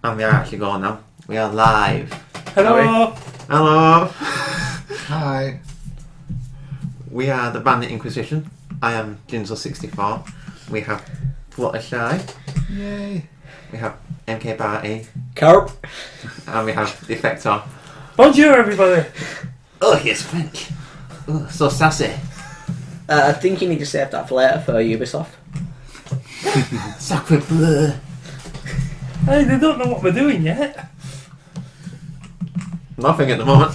And we are actually going now. We are live. Hello. Hello. Hi. We are the Bandit Inquisition. I am Ginzel64. We have Fluttershy. Yay. We have MK Barty. Carp. And we have Defector. Bonjour, everybody. Oh, he's French. Oh, so sassy. I think you need to save that for later for Ubisoft. Sacre bleu. Hey, they don't know what we're doing yet. Nothing at the moment.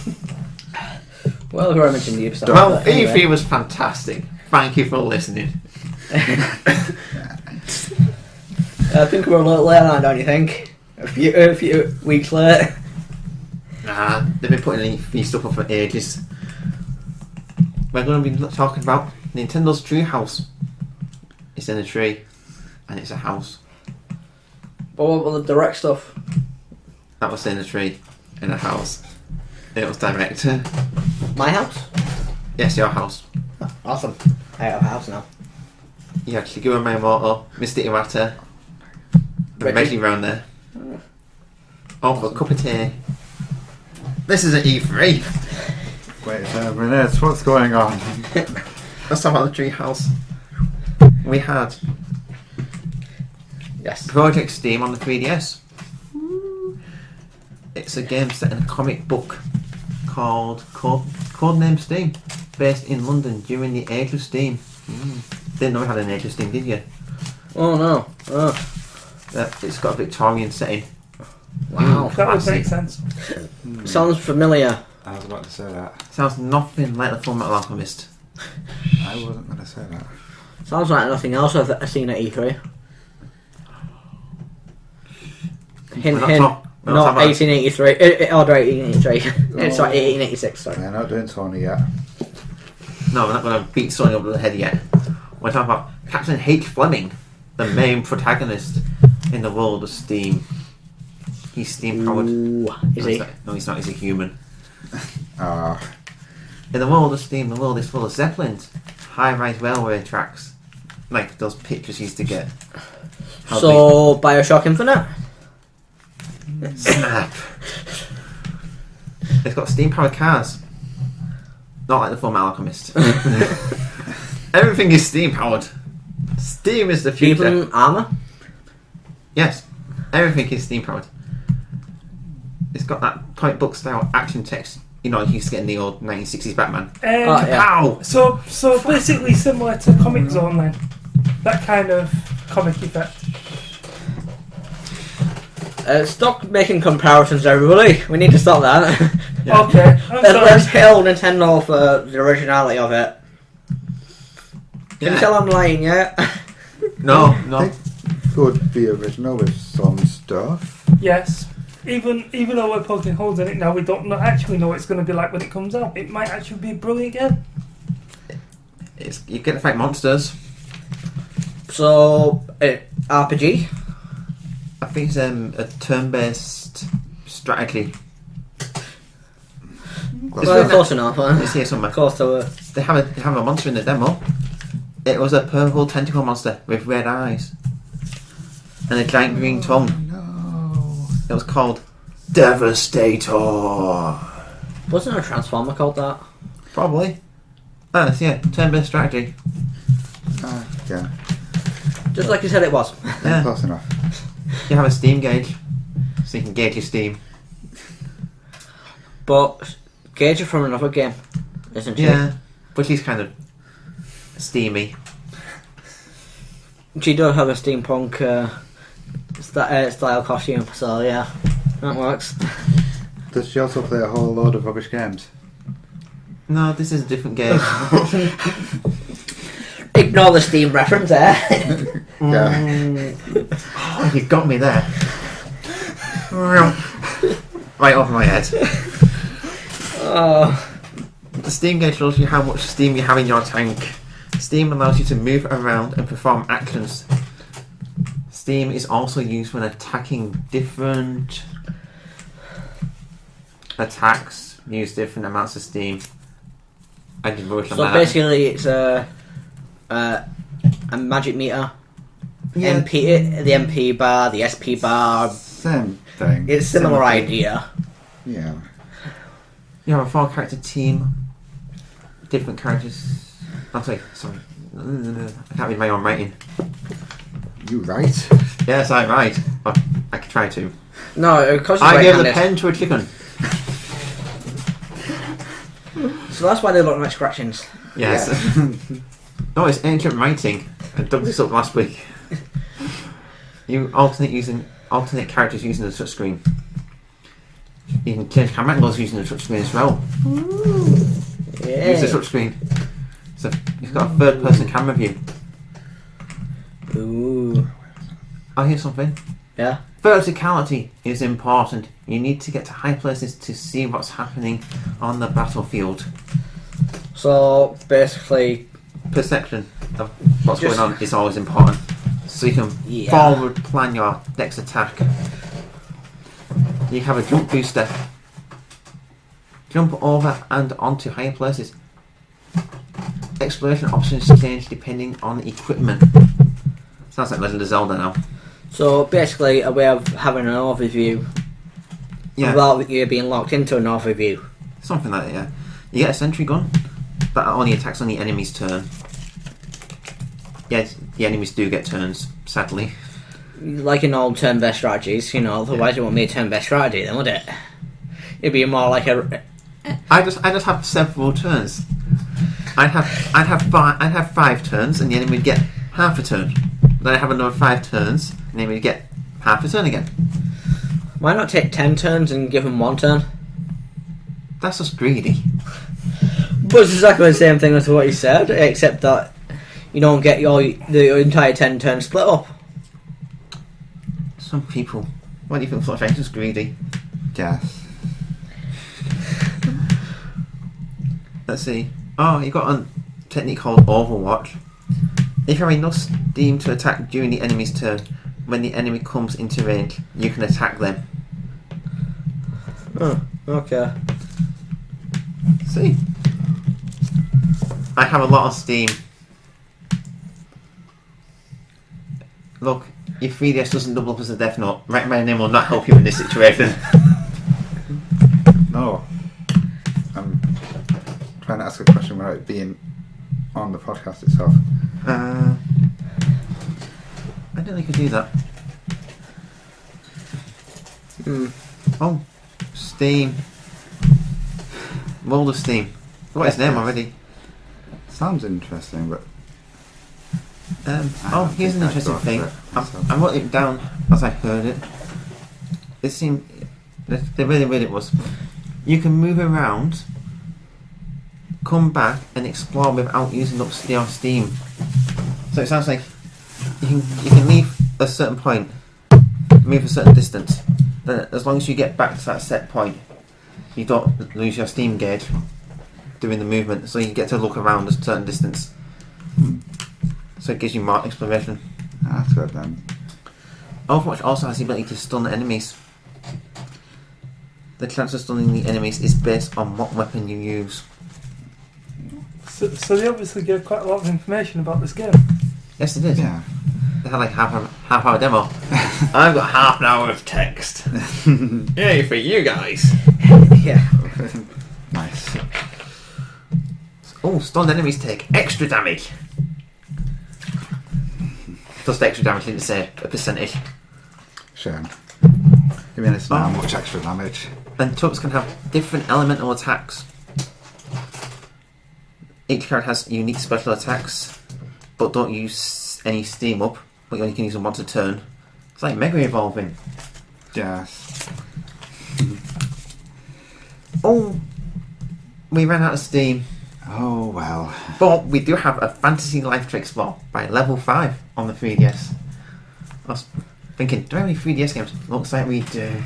Well, who I mentioned Ubisoft. Well, but anyway. E3 was fantastic. Thank you for listening. I think we're a little late on, don't you think? A few weeks late. Nah, they've been putting E3 stuff up for ages. We're going to be talking about Nintendo's tree house. It's in a tree, and it's a house. But what about the direct stuff? That was in a tree, in a house. It was direct. My house? Yes, your house. Oh, awesome. I have a house now. You actually give a Miyamoto, Mr. Iwata, and Reggie round there. Oh, for a cup of tea. This is an E3. Wait a minute, what's going on? Let's talk about the tree house. We had Yes. Project Steam on the 3DS. It's a game set in a comic book called Codename Steam, based in London during the Age of Steam. Didn't know we had an Age of Steam, did you? Oh no. Oh. It's got a Victorian setting. Wow. That would Classy. make sense. Sounds familiar. I was about to say that. Sounds nothing like the Full Metal Alchemist. I wasn't going to say that. Sounds like nothing else I've seen at E3. Hint, We're hint. not Not talking 1883. Order 1883. Sorry, 1886. Sorry. They're not doing Tony yet. No, we're not going to beat Sony over the head yet. We're talking about Captain H. Fleming, the main protagonist in the world of Steam. He's steam powered. Ooh, is he? No, he's not. He's a human. Ah, In the world of Steam, the world is full of zeppelins, high-rise railway tracks, like those pictures you used to get. How So, Bioshock Infinite? big- snap. It's got steam-powered cars, not like the Full Metal Alchemist. Everything is steam-powered. Steam is the future. Even armor? Yes, everything is steam-powered. It's got that comic book style action text. You know, you used to get in the old 1960s Batman. yeah. Pow! So basically similar to Comic Zone then. That kind of comic effect. Stop making comparisons, everybody. We need to stop that. Yeah. Okay, I'm Let's sorry. hail Nintendo for the originality of it. Can you tell I'm lying yet? No. They could be original with some stuff. Yes. Even though we're poking holes in it now, we don't actually know what it's going to be like when it comes out. It might actually be a brilliant game. You get to fight monsters. So, RPG? I think it's a turn-based strategy. Well, close enough. It's here somewhere. Close to They have a monster in the demo. It was a purple tentacle monster with red eyes and a giant green tongue. No. It was called Devastator. Wasn't there a Transformer called that? Probably. Yeah, turn-based strategy. Yeah, Just like you said it was. Yeah. close enough. You have a steam gauge, so you can gauge your steam. But Gage is from another game, isn't she? Yeah, but she's kind of steamy. She does have a steampunk style costume, so yeah, that works. Does she also play a whole load of rubbish games? No, this is a different game. Ignore the Steam reference there. Yeah. Oh, you got me there. Right over my head. Oh. The steam gauge shows you how much steam you have in your tank. Steam allows you to move around and perform actions. Steam is also used when attacking. Different attacks use different amounts of steam. I did rubbish on So that. basically, it's a magic meter. Yeah. MP, the MP bar, the SP bar, Same thing. It's a similar Similar thing. idea. Yeah. You have a 4-character team, different characters. I'm sorry. I can't read my own writing. You right? Yes, I'm right. Oh, I could try to. No, because I gave the pen to a chicken. So that's why they look like scratchings. Yes. No, it's ancient writing. I dug this up last week. You alternate characters using the touchscreen. You can change camera angles using the touchscreen as well. Yeah. Use the touchscreen. So you've got a third-person camera view. Ooh. Oh, here's something. Yeah. Verticality is important. You need to get to high places to see what's happening on the battlefield. So basically, Perception of what's going on is always important. So you can forward plan your next attack. You have a jump booster. Jump over and onto higher places. Exploration options change depending on equipment. Sounds like Legend of Zelda now. so basically a way of having an overview Yeah, without you being locked into an overview. something like that, yeah. You get a sentry gun that only attacks on the enemy's turn. Yeah, the enemies do get turns, sadly. Like in all turn-based strategies, otherwise it wouldn't be a turn-based strategy then, would it? It'd be more like a... I just have several turns. I'd have 5 turns, and the enemy would get half a turn. Then I have another 5 turns, and the enemy would get half a turn again. Why not take 10 turns and give them 1 turn? That's just greedy. But it's exactly the same thing as what you said, except that you don't get the entire 10 turns split up. Some people. What do you think Fluctuation's greedy? Yes. Let's see. Oh, you've got a technique called Overwatch. If you have enough steam to attack during the enemy's turn, when the enemy comes into range, you can attack them. Oh, okay. See? I have a lot of steam. Look, your 3DS doesn't double up as a Death Note. Writing my name will not help you in this situation. No. I'm trying to ask a question without it being on the podcast itself. I don't think I could do that. Oh, Steam. World of Steam. Got his name already. Sounds interesting, but Oh, here's an interesting thing. I wrote it down as I heard it. It seemed... They really weird it was. You can move around, come back and explore without using up your steam. So it sounds like you can leave a certain point, move a certain distance. Then as long as you get back to that set point, you don't lose your steam gauge doing the movement. So you get to look around a certain distance. So it gives you more exploration. That's good then. Overwatch also has the ability to stun enemies. The chance of stunning the enemies is based on what weapon you use. So they obviously gave quite a lot of information about this game. Yes, it did. Yeah. They had like half-hour demo. I've got half an hour of text. Yay for you guys. Yeah. Nice. Oh, stunned enemies take extra damage. Plus the extra damage, didn't say a percentage. Shame. I mean, it's not much extra damage. And Tubs can have different elemental attacks. Each character has unique special attacks, but don't use any steam up, but you only can use them once a turn. It's like Mega Evolving. Yes. Oh, we ran out of steam. Oh well. But we do have a Fantasy Life to explore by level 5 on the 3DS. I was thinking, do we have any 3DS games? Looks like we do.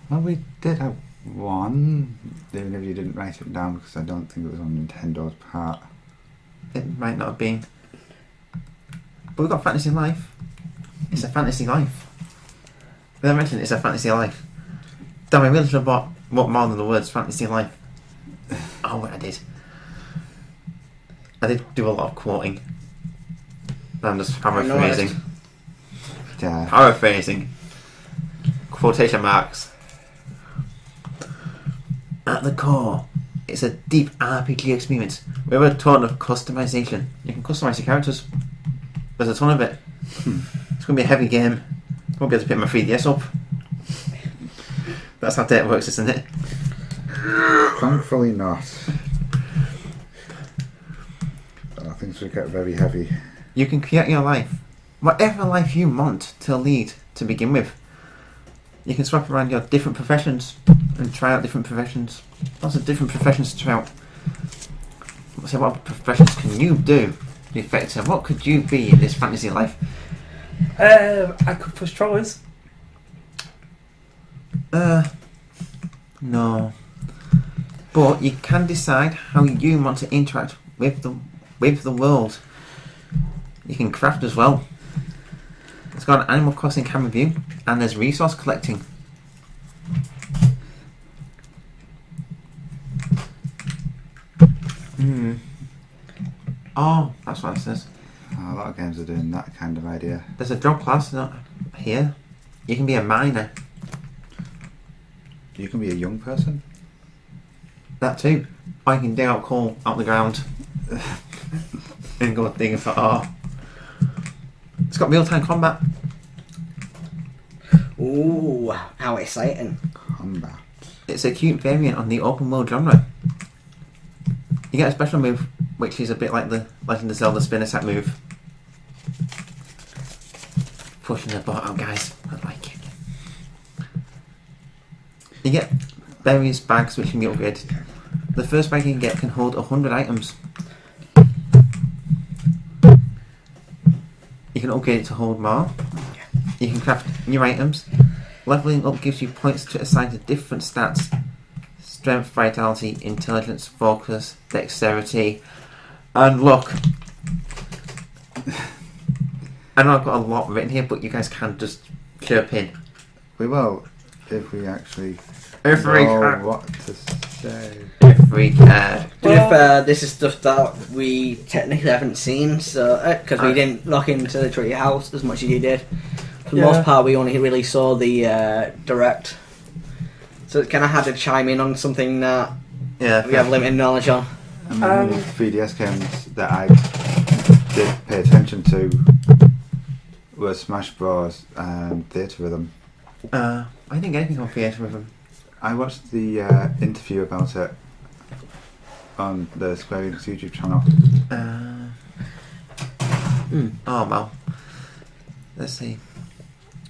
Well, we did have one, even if you didn't write it down, because I don't think it was on Nintendo's part. It might not have been. But we've got Fantasy Life. It's a Fantasy Life. Did I mention it's a Fantasy Life? Damn, I really should have bought more than the words Fantasy Life. Oh, I did. I did do a lot of quoting. I'm just paraphrasing. Yeah. Paraphrasing. quotation marks. At the core, it's a deep RPG experience with a ton of customization. You can customize your characters. There's a ton of it. It's going to be a heavy game. I won't be able to pick my 3DS up. That's how data works, isn't it? Thankfully not. Things will get very heavy. You can create your life. Whatever life you want to lead to begin with. You can swap around your different professions and try out different professions. Lots of different professions to try out. So what professions can you do to be effective? What could you be in this fantasy life? I could push trolleys. No. But you can decide how you want to interact with the world. You can craft as well. It's got an Animal Crossing camera view, and there's resource collecting. Oh, that's what it says. A lot of games are doing that kind of idea. There's a job class here. You can be a miner. You can be a young person. That too. Or you can dig out coal out the ground and go digging for ore. It's got real-time combat. Ooh, how exciting. Combat. It's a cute variant on the open world genre. You get a special move, which is a bit like the Legend of Zelda spin attack move. Pushing the boat out, guys. I like it. You get various bags which can be upgraded. The first bag you can get can hold 100 items. You can upgrade it to hold more. You can craft new items. Leveling up gives you points to assign to different stats. Strength, vitality, intelligence, focus, dexterity, and luck. I know I've got a lot written here, but you guys can just chirp in. We will, if we actually If we know can. what to say. If we can. To be fair, this is stuff that we technically haven't seen, so because we didn't look into the tree house as much as you did. For the most part, we only really saw the direct, so it kind of had to chime in on something that we have limited knowledge on. And the only 3DS games that I did pay attention to were Smash Bros. And Theatre Rhythm. I didn't get anything on Theatre Rhythm. I watched the interview about it on the Square Enix YouTube channel. Oh well. Let's see.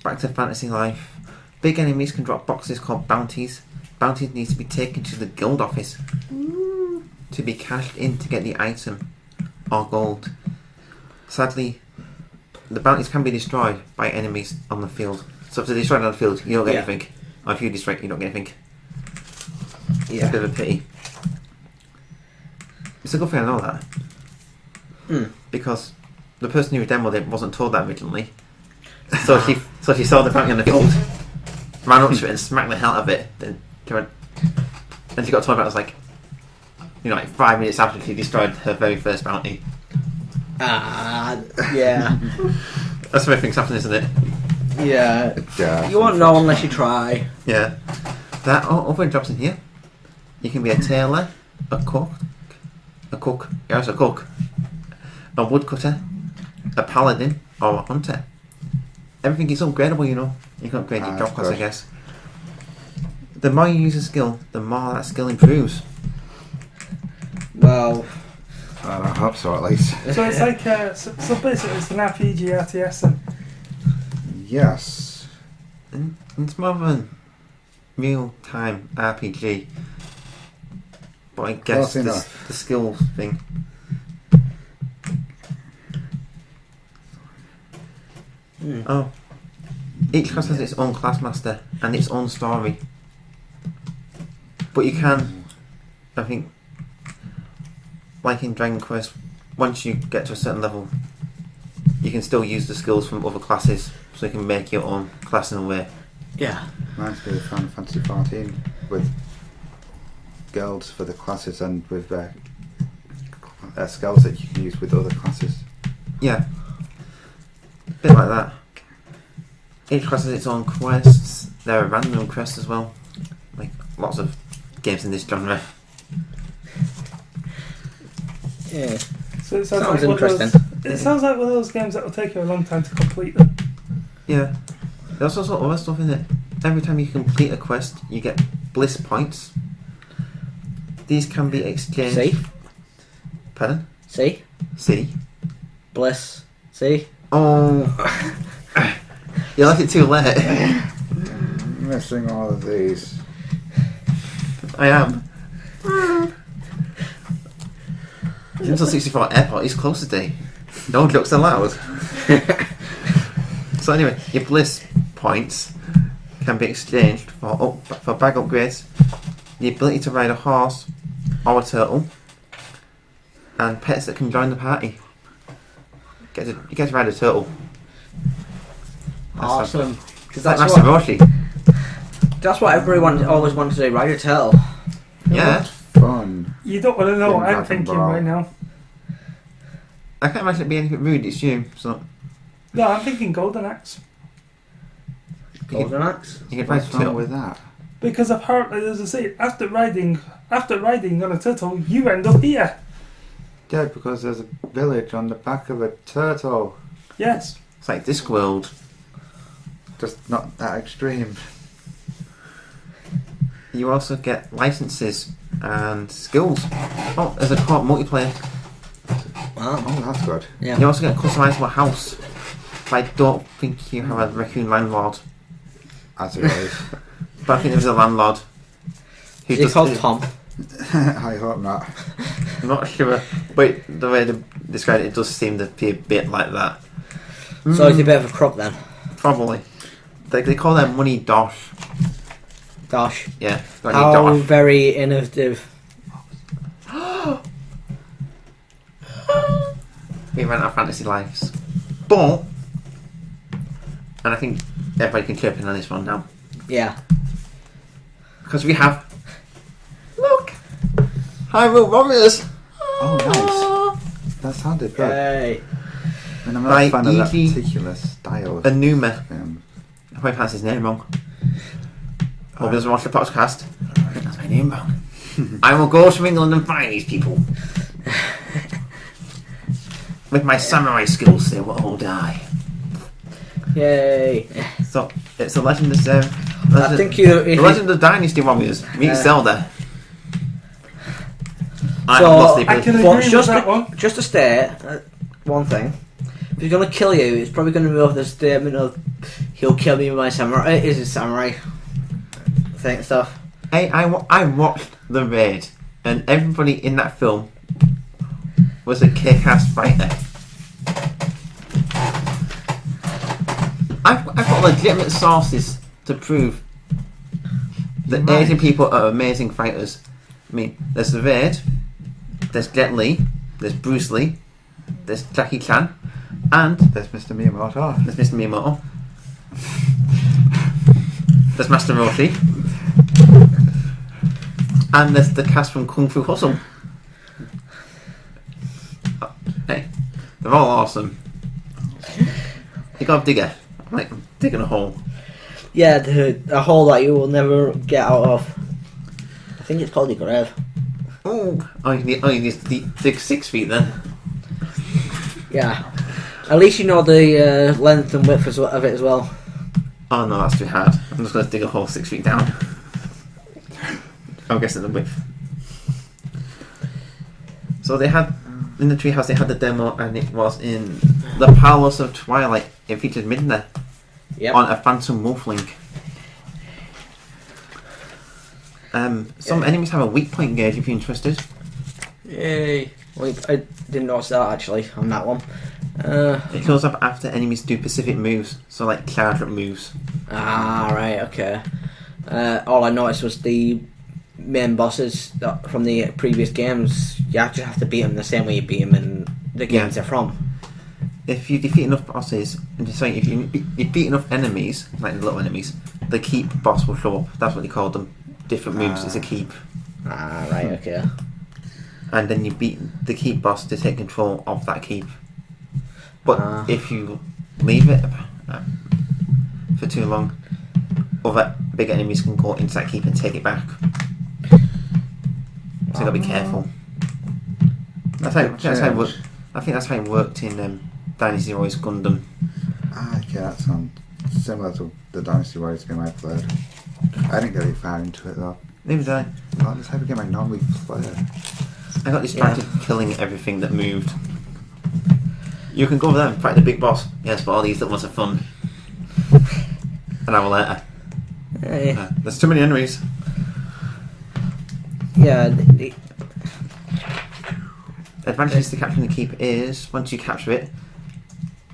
Back to fantasy life. Big enemies can drop boxes called bounties. Bounties need to be taken to the guild office to be cashed in to get the item or gold. Sadly, the bounties can be destroyed by enemies on the field. So if they're destroyed on the field, you don't get anything. Or if you destroy it, you don't get anything. It's a bit of a pity. It's a good thing I know that. Because the person who demoed it wasn't told that originally. So she saw the bounty on the field, ran up to it and smacked the hell out of it. Then she got told about it. Was like, like 5 minutes after she destroyed her very first bounty. Yeah. That's the way things happen, isn't it? Yeah. You won't know unless you try. Yeah. There are other jobs in here. You can be a tailor, a cook, a woodcutter, a paladin, or a hunter. Everything is upgradable, You can upgrade your job class, I guess. The more you use a skill, the more that skill improves. Well, I hope so, at least. So it's like, so basically it's an RPG RTS then? Yes. And it's more of a real-time RPG. But I guess the skill thing. Oh. Each class has its own class master and its own story. But you can, I think, like in Dragon Quest, once you get to a certain level, you can still use the skills from other classes, so you can make your own class in a way. Yeah. Reminds me of Final Fantasy 14 with guilds for the classes and with skills that you can use with other classes. Yeah. A bit like that. Each class has its own quests there are random quests as well. Like lots of games in this genre. Yeah. So it Sounds like interesting. It sounds like one of those games that will take you a long time to complete them. Yeah. There's also other stuff in it. Every time you complete a quest, you get bliss points. These can be exchanged. See? Pardon? See? See? Bliss. See? Oh. You left it too late. Missing all of these. I am. Until 64 Airport is close today. No jokes allowed. So anyway, your bliss points can be exchanged for bag upgrades, the ability to ride a horse or a turtle, and pets that can join the party. You get to ride a turtle. Awesome. Because that's Master Roshi. That's what everyone always wanted to do, ride a turtle. Yeah. Fun. You don't want to know what I'm Dragon thinking Ball. right now. I can't imagine it being anything rude, it's you. So No, I'm thinking Golden Axe. Golden Axe? you can ride a What's wrong turtle. with that? Because apparently, as I say, after riding on a turtle, you end up here. Yeah, because there's a village on the back of a turtle. Yes. It's like Discworld. Just not that extreme. You also get licenses and skills. Oh, there's a co-op multiplayer. Wow. Oh, that's good. Yeah. You also get a customizable house. But I don't think you have a raccoon landlord. As it is. But I think there's a landlord. Who Is he does called the- Tom? I hope not. I'm not sure. But the way they describe it does seem to be a bit like that. So he's a bit of a crook then. Probably. They call them money dosh. Gosh. Yeah. Money How dosh. very innovative. We ran our fantasy lives. But, and I think everybody can chirp in on this one now. Yeah. Because we have... Look! Hyrule Warriors! Oh, nice. That sounded good. Yay. And I'm not By a fan of that E.G. particular style of Enuma. film. I probably pronounced his name wrong. Hope he doesn't watch the podcast. That's my name wrong. I will go to England and find these people. With my samurai skills, they will all die. Yay. So, it's the Legend of I think you... The Legend of Dynasty Warriors. Meet Zelda. I So, have lost the I ability. can But agree just with that to, one. just to state one thing, if he's gonna kill you, it's probably gonna be with the statement of he'll kill me with my samurai. It is a samurai thing stuff. Hey, I watched The Raid, and everybody in that film was a kick-ass fighter. I've got legitimate sources to prove that Right. Asian people are amazing fighters. I mean, there's The Raid, there's Jet Li, there's Bruce Lee, there's Jackie Chan, and There's Mr. Miyamoto. there's Mr. Miyamoto, there's Master Roshi, and there's the cast from Kung Fu Hustle. Hey, they're all awesome. You got a digger. I'm like digging a hole. Yeah, a hole that you will never get out of. I think it's called the grave. Oh, you need to dig 6 feet then. Yeah. At least you know the length and width of it as well. Oh no, that's too hard. I'm just going to dig a hole 6 feet down. I'm guessing the width. So they had, in the treehouse, they had the demo, and it was in the Palace of Twilight. It featured Midna Yep. on a Phantom Wolfling. Some enemies have a weak point gauge if you're interested. Yay. Wait, I didn't notice that actually on that one. It goes up after enemies do specific moves, so like charge up moves. Right, okay. All I noticed was the main bosses from the previous games. You actually have to beat them the same way you beat them in the games they're from. If you defeat enough bosses, and just saying, if you beat enough enemies, like the little enemies, the keep boss will show up. That's what they call them. Different moves is a keep. Right, okay. And then you beat the keep boss to take control of that keep. But if you leave it for too long, other big enemies can go into that keep and take it back. So you gotta be careful. That's how it worked. I think that's how it worked in Dynasty Warriors Gundam. Okay, that sounds similar to the Dynasty Warriors game I played. I didn't get very far into it though. Neither did I. Well, this type of game I normally play. I got distracted killing everything that moved. You can go over there and fight the big boss. Yes, but all these little ones are fun. An hour later. There's too many enemies. Yeah. The advantage to capturing the keep is, once you capture it,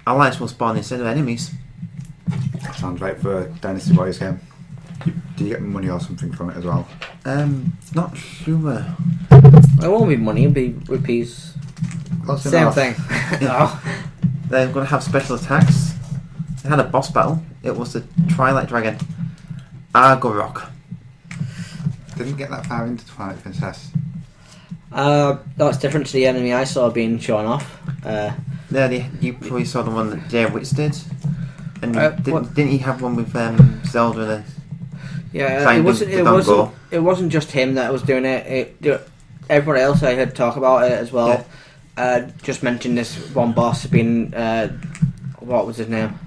allies will spawn instead of enemies. That sounds right for a Dynasty Warriors game. Do you get money or something from it as well? Not sure. It won't be money, it'll be rupees. Close Same enough. thing. No. They're going to have special attacks. They had a boss battle. It was the Twilight Dragon. Argorok. Didn't get that far into Twilight Princess. That's different to the enemy I saw being shown off. You probably saw the one that Jay Witz did. And what? didn't he have one with Zelda and Yeah, it wasn't just him that was doing it. Everyone else I heard talk about it as well. Yeah. Just mentioned this one boss being what was his name?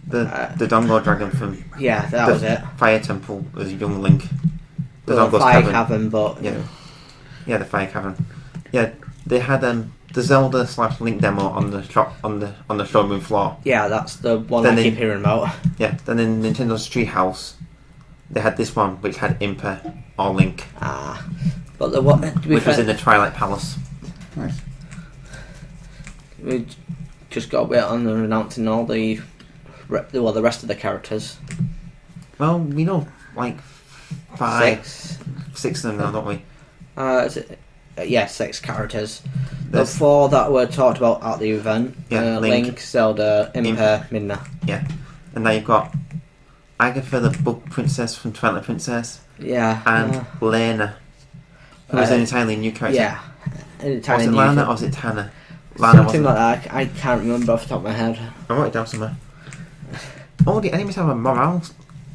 the Dongo Dragon from that was it. Fire Temple was young Link. The Well, Dongo's Fire Cavern. Cavern, but Yeah, the Fire Cavern. Yeah, they had the Zelda / Link demo on the showroom floor. yeah, that's the one Then I they- keep hearing about. Yeah, then in Nintendo's Treehouse, they had this one which had Impa or Link, But the what? which was in the Twilight Palace. Nice. We just got a bit on announcing all the rest of the characters. Well, we know like six of them now, don't we? Is it, 6 characters. The There's- 4 that were talked about at the event. Yeah, Link, Zelda, Impa, Midna. Yeah, and now you've got Agatha, the Bug Princess from Twilight Princess, Yeah. and Lena, who is an entirely new character. Yeah. Was it Lana or was it Tana? Lana, Something wasn't like that. I can't remember off the top of my head. I wrote it down somewhere. All the enemies have a morale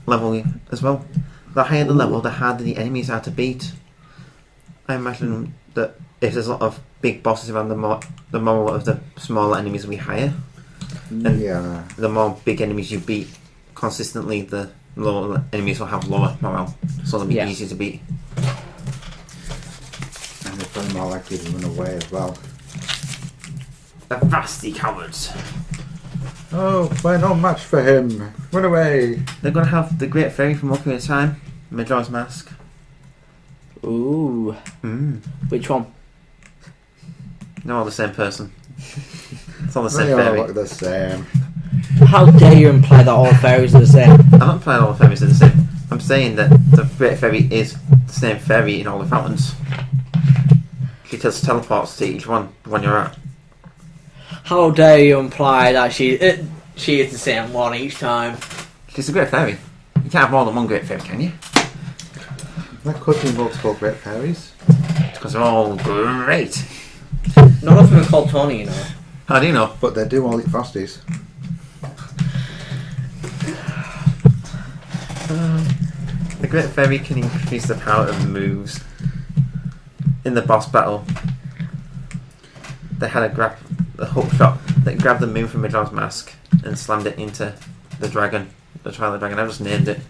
level as well. The higher the level, the harder the enemies are to beat. I imagine that if there's a lot of big bosses around, the moral of the smaller enemies will be higher. And Yeah. the more big enemies you beat consistently, the lower enemies will have lower morale, so they'll be easier to beat. And they're probably more likely to run away as well. The vasty cowards. Oh, we're no match for him. Run away. They're going to have the Great Fairy from Ocarina of Time, Majora's Mask. Ooh. Which one? They're all the same person. It's all the They same all fairy. look the same. How dare you imply that all fairies are the same? I'm not playing all the fairies are the same. I'm saying that the Great Fairy is the same fairy in all the fountains. She just teleports to each one, the one you're at. How dare you imply that she is the same one each time? She's a Great Fairy. You can't have more than one Great Fairy, can you? There could be multiple great fairies. Because they're all great. None of them are called Tony, you know. How do you know? But they do all eat Frosties. The Great Fairy can increase the power of moves. In the boss battle, they had a hook shot that grabbed the moon from Majora's Mask and slammed it into the dragon, the Twilight Dragon. I just named it.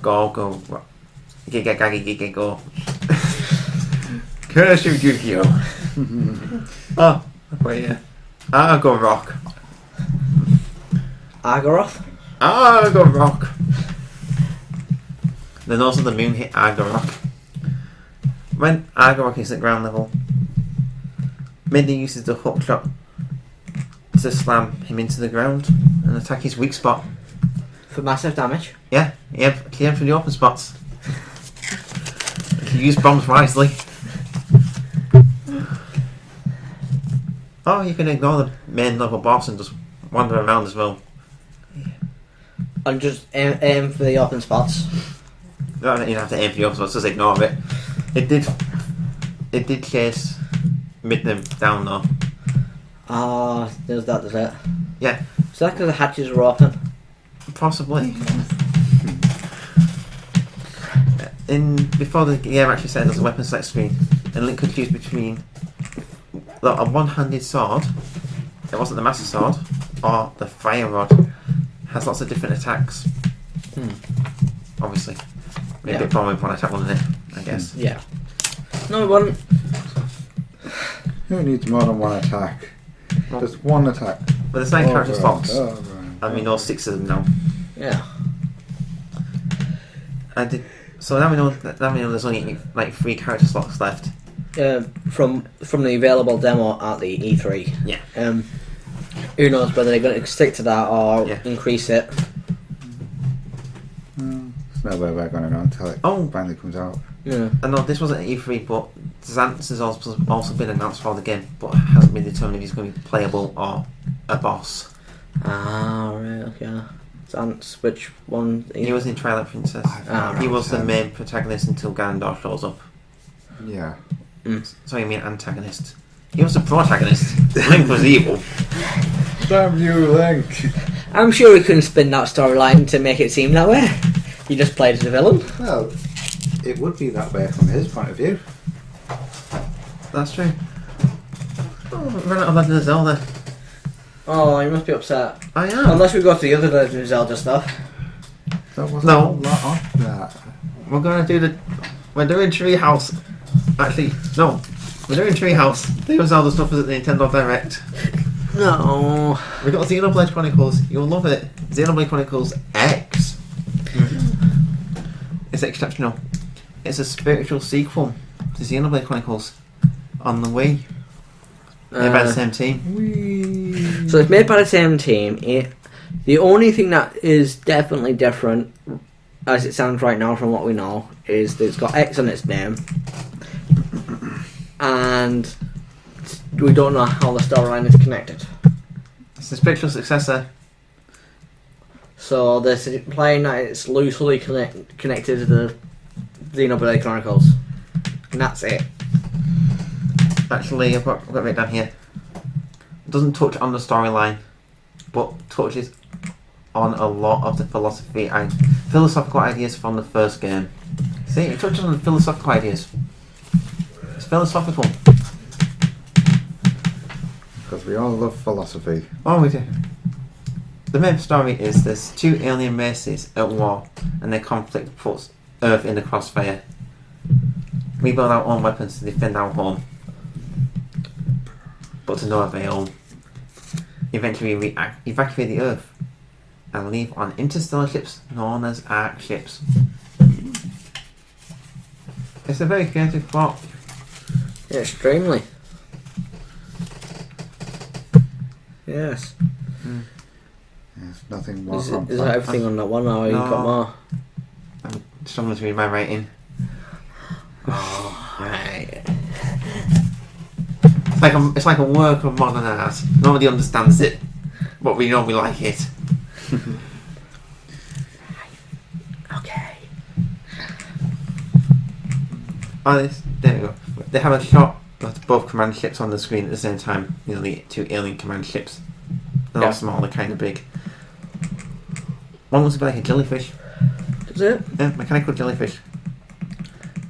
Go. Giga, go. Curse you, Yu-Gi-Oh! Oh, wait, yeah. Argorok. Argoroth? Argorok. The nose of the moon hit Argorok. When Argorok is at ground level, Midna uses the hook shot to slam him into the ground and attack his weak spot. For massive damage? Yeah, he had for the open spots. He used bombs wisely. Oh, you can ignore the main level boss and just wander around as well. And just aim for the open spots? You don't even have to aim for the open spots, just ignore it. It did chase Midna down though. There's it? Yeah. Is that because the hatches were open? Possibly. before the game actually said there's a weapon select screen, and Link could choose between a one-handed sword. It wasn't the Master Sword, or the Fire Rod. Has lots of different attacks. Obviously, maybe a bit boring with one attack, wasn't it? I guess. Yeah. No, it wasn't. Who needs more than one attack? Just one attack. But there's 9 character slots, Right. and we know 6 of them now. Yeah. So now we know there's only like 3 character slots left. From the available demo at the E3. Yeah. Who knows whether they're going to stick to that or Yeah. increase it. There's no way we're going to know until it finally comes out. Yeah. I know this wasn't E3, but Zance has also been announced for the game, but hasn't been determined if he's going to be playable or a boss. Ah, right, okay. Zance, which one? He was in Twilight Princess. He was the main protagonist until Ganondorf shows up. Yeah. Sorry, I mean antagonist. He was the protagonist. Link was evil. Damn you, Link! I'm sure we couldn't spin that storyline to make it seem that way. You just played as a villain. Well, it would be that way from his point of view. That's true. Oh, we ran out of Legend of Zelda. Oh, you must be upset. I am. Unless we go to the other Legend of Zelda stuff. There wasn't No. a lot of that. We're gonna do we're doing Treehouse. Actually, no. We're doing Treehouse. The Zelda stuff is at the Nintendo Direct. No. We got Xenoblade Chronicles. You'll love it. Xenoblade Chronicles X. It's exceptional. It's a spiritual sequel to Xenoblade Chronicles on the Wii. Made by the same team. So it's made by the same team. The only thing that is definitely different, as it sounds right now from what we know, is that it's got X in its name. And we don't know how the storyline is connected. It's the spiritual successor. So they're implying that it's loosely connected to the Xenoblade Chronicles. And that's it. Actually, I've got it written down here. It doesn't touch on the storyline, but touches on a lot of the philosophical ideas from the first game. See, it touches on the philosophical ideas. It's philosophical. Because we all love philosophy. Oh, we do. The main story is there's 2 alien races at war, and their conflict puts Earth in the crossfire. We build our own weapons to defend our home, but to no avail. Eventually we evacuate the Earth and leave on interstellar ships known as arc ships. It's a very creative plot. Yeah, extremely. Yes. There's nothing more Is complex. that everything on that one, or you No. got more? I'm struggling to read my writing. Right. It's like a work of modern art. Nobody understands it, but we know we like it. Okay. Oh, there we go. They have a shot of both command ships on the screen at the same time. You know, the 2 alien command ships. They're Yeah. all small, they're kind of big. One looks a bit like a jellyfish. Is it? Yeah, mechanical jellyfish.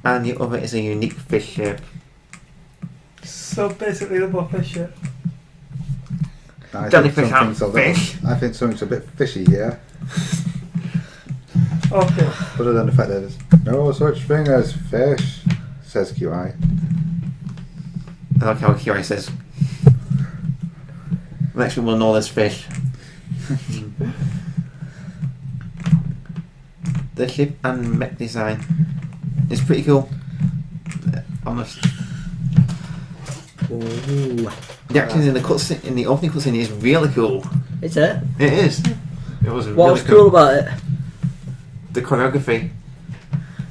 And the other is a unique fish shape. So basically, the both fish shit. I Jellyfish think something's and a little- fish. I think something's a bit fishy here. Okay. Other than the fact that there's no such thing as fish, says QI. I like how QI says. Next we'll know there's fish. The ship and mech design is pretty cool. Honest. Ooh. The acting in the cutscene, in the opening cutscene, is really cool. Is it? It is. It was What really was cool about it? The choreography.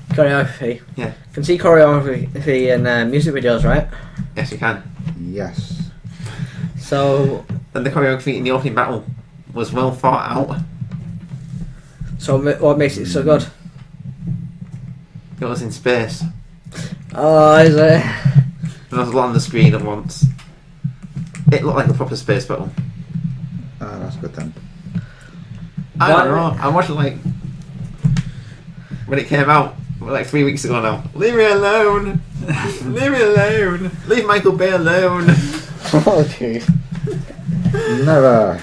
Choreography. Yeah. Can see choreography in music videos, right? Yes, you can. Yes. So, And the choreography in the opening battle was well thought out. what makes it so good? It was in space. Oh, is it? There was a lot on the screen at once. It looked like a proper space battle. Ah, that's good then. I don't know. I watched it like when it came out. like 3 weeks ago now. Leave me alone. Leave me alone. Leave Michael Bay alone. Oh, jeez. Never.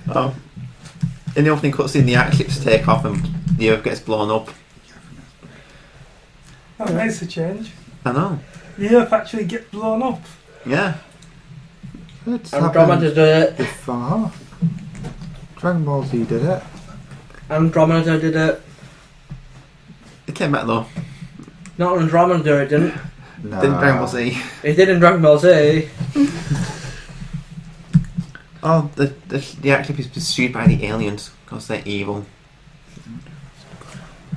Oh. In the opening cutscene, the airships take off and the Earth gets blown up. That makes a change. I know. The Earth actually gets blown up. Yeah. It's Andromeda did it. before. Dragon Ball Z did it. Andromeda did it. It came back though. Not Andromeda, it didn't. No. Didn't Dragon Ball Z. It did in Dragon Ball Z. Oh, the airship is pursued by the aliens because they're evil.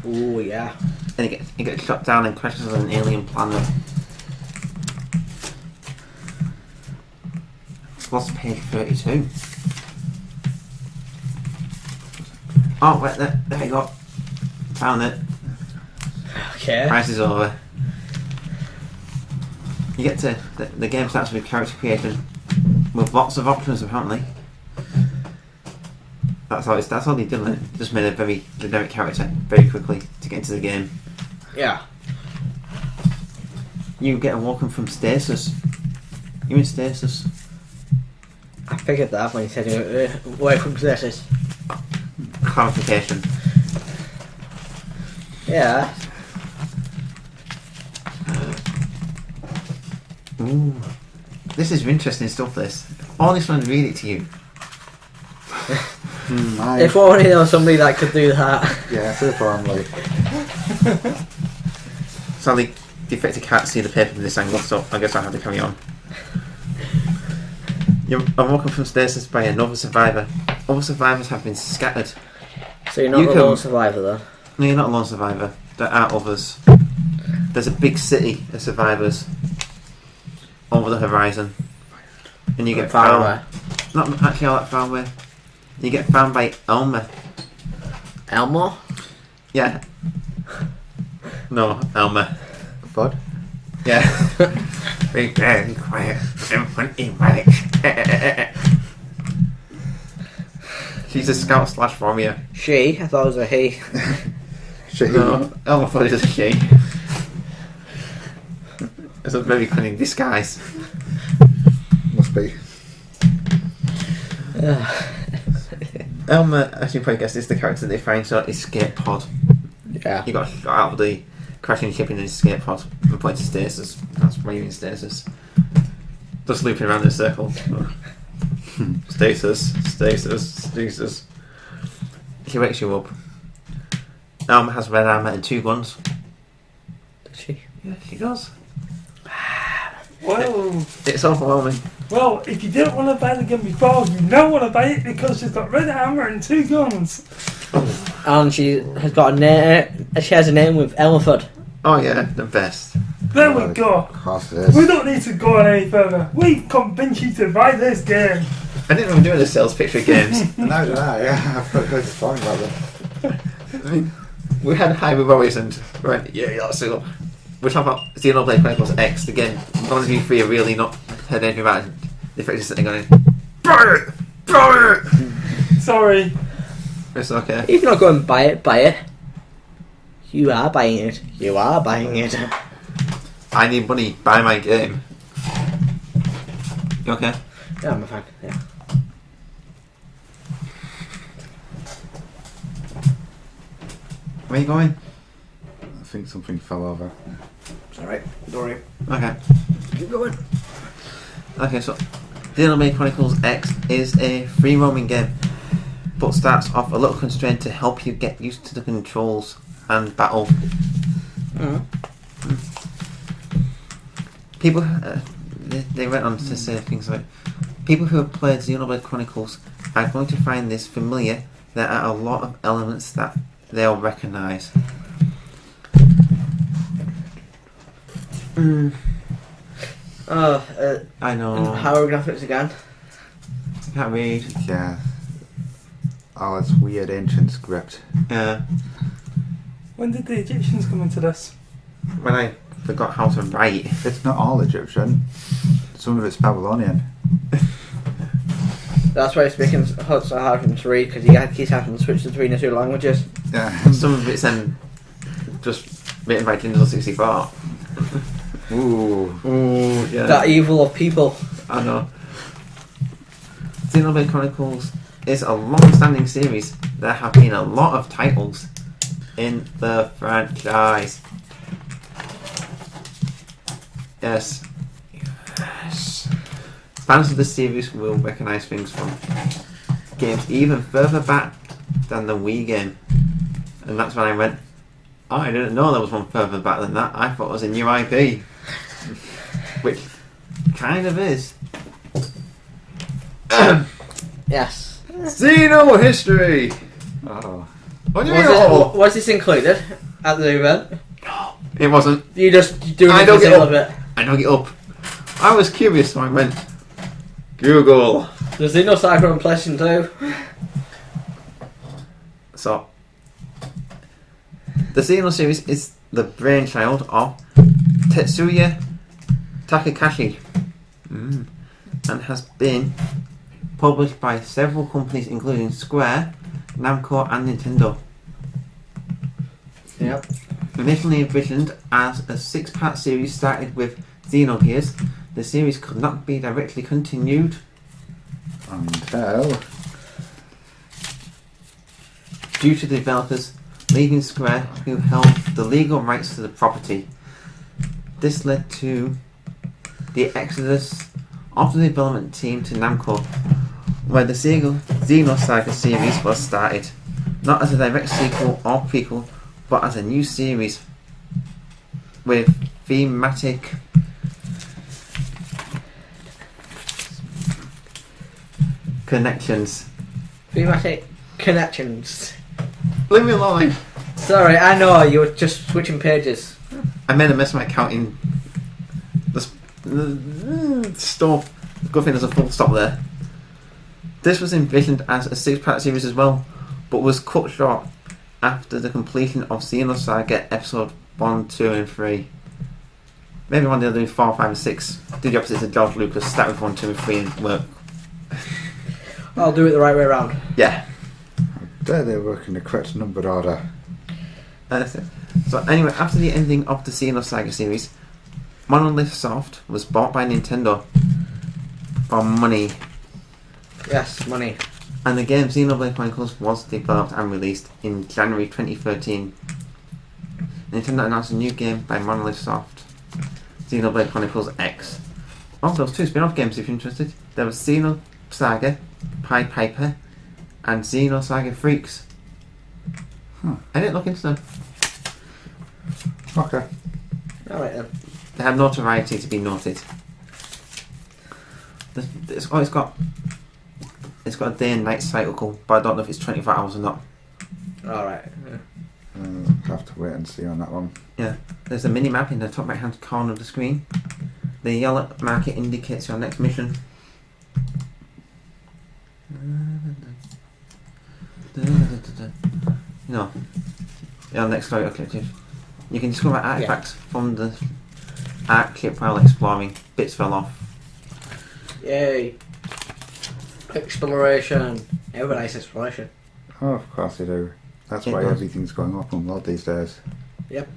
Oh yeah. And it gets shot down and crashes on an alien planet. What's page 32? Oh, wait, there you go. Found it. Okay. Price is over. You get to the game starts with character creation with lots of options apparently. That's all they did. It just made a very generic character very quickly to get into the game. Yeah. You get a welcome from stasis. You're in stasis. I figured that when you said away from stasis. Clarification. Yeah. Ooh. This is interesting stuff, this. Honestly, want to read it to you. If only there was somebody that could do that. Yeah, if only. Sadly, the affected can't see the paper from this angle, so I guess I'll have to carry on. You're woken from stasis by another survivor. Other survivors have been scattered. So you're not a lone survivor then? No, you're not a lone survivor. There are others. There's a big city of survivors over the horizon. And you get far found. away. Not actually all that far away. You get found by Elmer. Elmo? Yeah. No, Elmer. Bud? Yeah. Be very quiet. Everyone erratic. She's a scout / warrior. She? I thought it was a he. She. No, Elmer thought it was a she. It's a very cunning disguise. Must be. Elmer, as you probably guessed, is the character they find so escape pod. Yeah. You got shot out of the crashing ship in an escape pod and put into stasis. That's why you're in stasis. Just looping around in a circle. Stasis, stasis, stasis. She wakes you up. Elmer has red armour and 2 guns. Does she? Yeah, she does. Well, It's overwhelming. well, if you didn't want to buy the gun before, you now want to buy it because she's got red armour and 2 guns. And she has got a name. She has a name with Elmford. Oh yeah, the best. There we go. Of course it is. We don't need to go on any further. We've convinced you to buy this game. I didn't even do the sales pitch for games. No, did I? Yeah, I've heard this song about them. I mean, we had Hyrule Warriors and we went, yeah, that's it. We're talking about Xenoblade Chronicles X again. None of you 3 are really not heard anything about it. The effect is sitting on it. Buy it! Buy it! Sorry. It's okay. If you're not going to buy it. You are buying it. You are buying it. I need money. Buy my game. You okay? Yeah, I'm a fan. Yeah. Where are you going? I think something fell over. It's alright. Don't worry. Okay. Keep going. Okay, so Xenoblade Chronicles X is a free roaming game, but starts off a little constrained to help you get used to the controls and battle. People, they went on to say things like, people who have played Xenoblade Chronicles are going to find this familiar. There are a lot of elements that they'll recognise. I know. And how are graphics again? Can't read. Yeah. Oh, it's weird ancient script. Yeah. When did the Egyptians come into this? When I forgot how to write. It's not all Egyptian. Some of it's Babylonian. That's why it's making it so hard for him to read because he keeps having to switch between the 2 languages. Yeah. Some of it's just written by Nintendo 64. Ooh. Yeah. That evil of people. I know. Xenoblade Chronicles is a long-standing series. There have been a lot of titles in the franchise. Yes. Fans of the series will recognise things from games even further back than the Wii game. And that's when I went, oh, I didn't know there was one further back than that. I thought it was a new IP. Which kind of is. Yes. Xeno history! Oh. What do you mean? Oh? Was this included at the event? No, it wasn't. You just doing I it don't for the get hell of it. I dug it up. I was curious, so I went, Google. There's Xenosaga on PlayStation 2. So, the Xeno series is the brainchild of Tetsuya Takakashi and has been published by several companies including Square, Namco and Nintendo. Yep. Initially envisioned as a 6-part series started with Xenogears, the series could not be directly continued Until due to the developers leaving Square, who held the legal rights to the property. This led to the exodus of the development team to Namco, where the Xenosaga series was started, not as a direct sequel or prequel, but as a new series with thematic connections. Thematic connections. Leave me alone. Sorry, I know you were just switching pages. I made a mess of my counting. Stuff. Good thing there's a full stop there. This was envisioned as a 6-part series as well, but was cut short after the completion of Xenosaga Episode 1, 2 and 3. Maybe one day they'll do 4, 5 and 6. Do the opposite of George Lucas, start with 1, 2 and 3 and work. I'll do it the right way around. Yeah. there they work in the correct numbered order. That's it. So anyway, after the ending of the Xenosaga series, Monolith Soft was bought by Nintendo for money. Yes, money. And the game Xenoblade Chronicles was developed and released in January 2013. Nintendo announced a new game by Monolith Soft, Xenoblade Chronicles X. Also, there was 2 spin-off games if you're interested. There was Xenosaga Pied Piper and Xenosaga Freaks. I didn't look into them. Okay. Alright then. They have notoriety to be noted. It's got a day and night cycle, but I don't know if it's 24 hours or not. Alright. Have to wait and see on that one. Yeah. There's a mini map in the top right hand corner of the screen. The yellow marker indicates your next mission. No. Your next story objective. You can discover artifacts from the art clip while exploring. Bits fell off. Yay. Exploration. Everybody likes exploration. Oh, of course they do. That's Yeah, why it does. everything's going open world these days. Yep.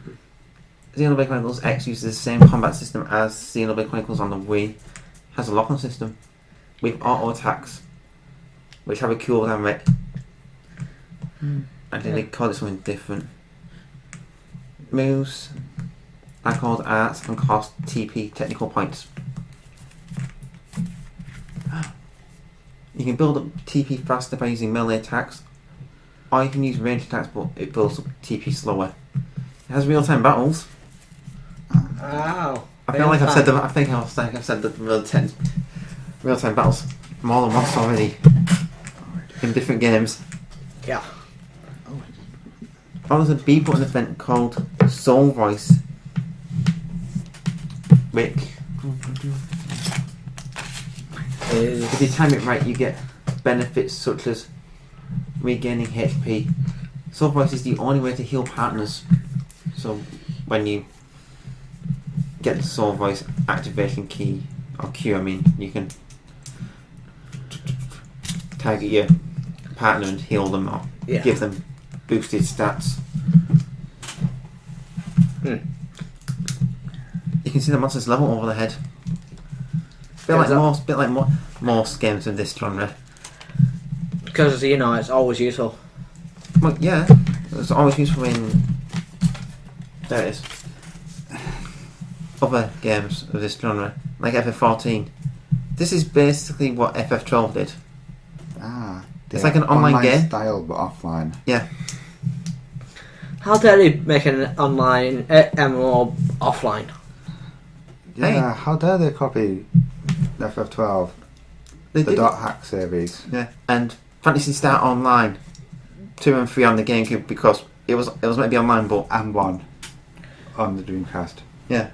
Xenoblade Chronicles X uses the same combat system as Xenoblade Chronicles on the Wii. Has a lock-on system with auto attacks, which have a cooldown rate. I think they call it something different. Moves are called arts and cost TP technical points. You can build up TP faster by using melee attacks, or you can use ranged attacks, but it builds up TP slower. It has real-time battles. Wow. I feel like I've said I've said the real-time battles more than once already in different games. Yeah. Oh, there's a B button event called Soul Voice. Rick. If you time it right, you get benefits such as regaining HP. Soul Voice is the only way to heal partners. So when you get the Soul Voice activation key, or Q, I mean, you can target your partner and heal them or Yeah. give them boosted stats. You can see the monsters level over the head. Bit like most games of this genre. Because you know it's always useful. Well, yeah, it's always useful in. There it is. Other games of this genre, like FF14. This is basically what FF12 did. It's like an online game style, but offline. Yeah. How dare they make an online MMO offline? Yeah, Hey. how dare they copy FF12, They the did. Dot Hack series? Yeah, and Fantasy Star Online 2 and 3 on the GameCube because it was meant to be online, but And 1 on the Dreamcast. yeah.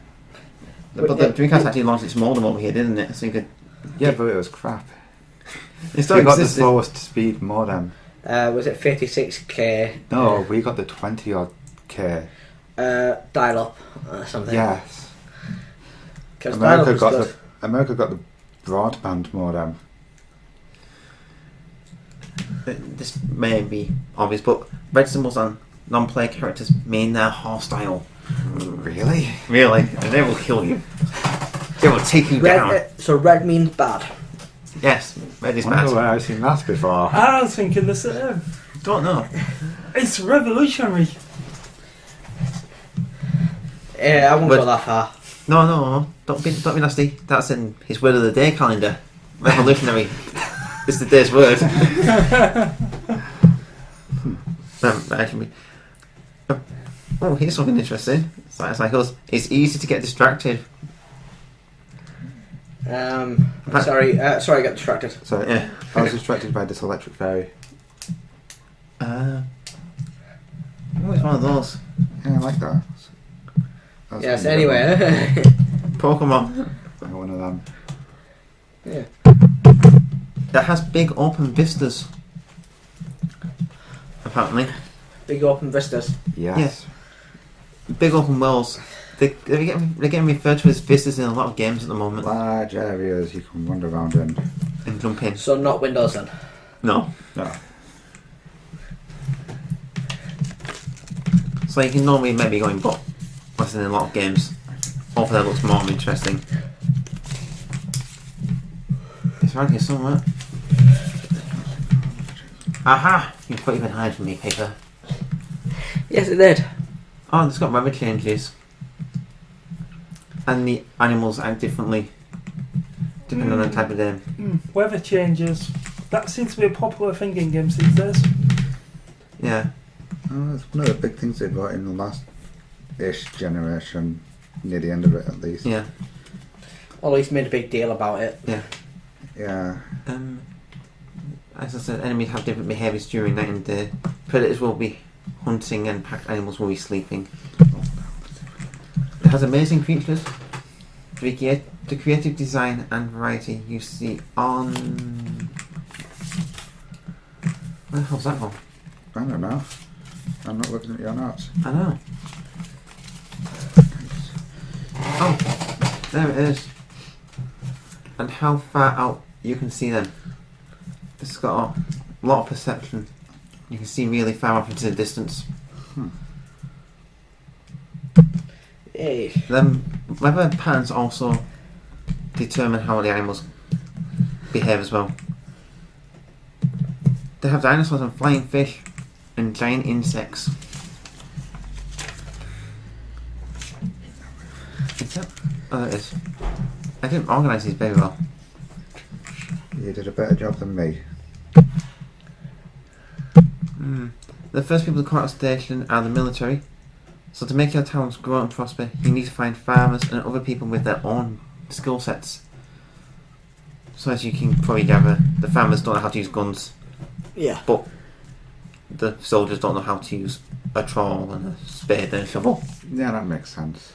But the Dreamcast actually launched its modem over here, didn't it? So you could. Yeah, but it was crap. It still We got the existed. slowest speed modem. Was it 56k? No, we got the 20 odd K. Dial up or something. Yes. Because dial up America was got good. America got the broadband modem. This may be obvious, but red symbols on non-player characters mean they're hostile. Really? Really, and they will kill you. They will take you down. So red means bad. Yes, red is I wonder bad. where I've seen that before. I was thinking the same. Don't know. It's revolutionary. Yeah, I won't But- go that far. No, don't be nasty. That's in his word of the day calendar. Revolutionary. It's the day's word. Actually, oh, here's something interesting. It's like us. It's easy to get distracted. Sorry, I got distracted. So Yeah. I was distracted by this electric fairy. Oh, it's one of those. Yeah, I like that. That's Yes, one of them. anyway. Pokemon. One of them. Yeah. That has big open vistas. Apparently. Big open vistas. Yes. Big open worlds. They're getting referred to as vistas in a lot of games at the moment. Large areas you can wander around in. And jump in. So not Windows then. No. No. So you can normally maybe go in, but what's in a lot of games. Hopefully that looks more interesting. It's around here somewhere. Aha! You thought you could hide from me, paper. Yes, it did. Oh, it's got weather changes. And the animals act differently. Depending on the type of day. Weather changes. That seems to be a popular thing in games these days. Yeah. Oh, it's one of the big things they brought in the last-ish generation, near the end of it at least. Yeah. Or at least made a big deal about it. Yeah. Yeah. As I said, enemies have different behaviours during night and day. Predators will be hunting and packed animals will be sleeping. It has amazing features. The creative design and variety you see on... Where the hell's that one? I don't know. I'm not looking at your notes. I know. Oh, there it is. And how far out you can see them. It's got a lot of perception. You can see really far off into the distance. Hey. Them weather patterns also determine how the animals behave as well. They have dinosaurs and flying fish and giant insects. Is that? Oh, there it is. I didn't organise these very well. You did a better job than me. The first people to come out of station are the military. So to make your towns grow and prosper, you need to find farmers and other people with their own skill sets. So as you can probably gather, the farmers don't know how to use guns, Yeah. but the soldiers don't know how to use a trowel and a spade and a shovel. Yeah, that makes sense.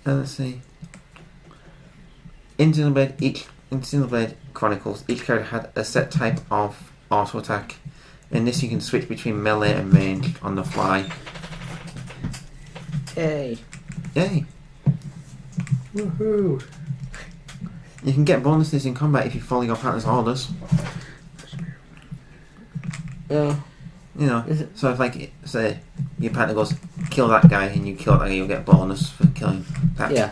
Let's see. In Xenoblade Chronicles, each character had a set type of auto attack. In this, you can switch between melee and range on the fly. Hey. Yay! Woohoo. You can get bonuses in combat if you follow your partner's orders. Yeah. You know, Is it? so if like say your partner goes kill that guy and you kill that guy, you'll get a bonus for killing that. Yeah.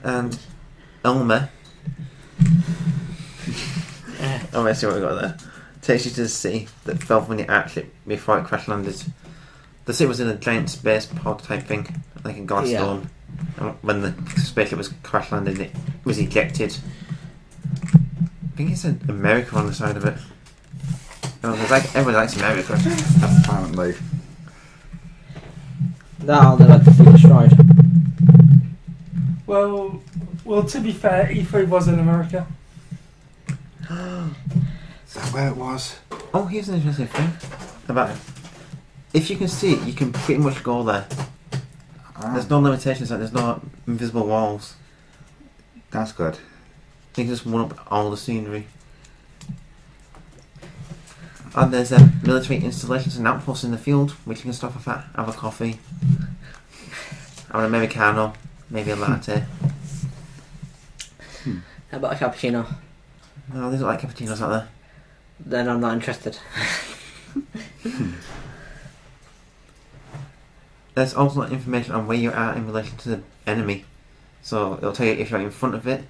And Elmer. Oh, let's see what we got there. Takes you to the city that fell from the airship before it crash landed. The city was in a giant space pod type thing, like a glass dome. And when the spaceship was crash landed, it was ejected. I think it said America on the side of it. Oh, like everyone likes America. Apparently. Now they're like to be destroyed. Well, to be fair, E3 was in America. Is that where it was? Oh, here's an interesting thing about it. If you can see it, you can pretty much go there. There's no limitations, like there's no invisible walls. That's good. You can just one up all the scenery. And there's military installations and outposts in the field, which you can stop off at, have a coffee, have an Americano, maybe a latte. How about a cappuccino? No, there's like cappuccinos out there. Then I'm not interested. There's also information on where you are in relation to the enemy. So it'll tell you if you're in front of it,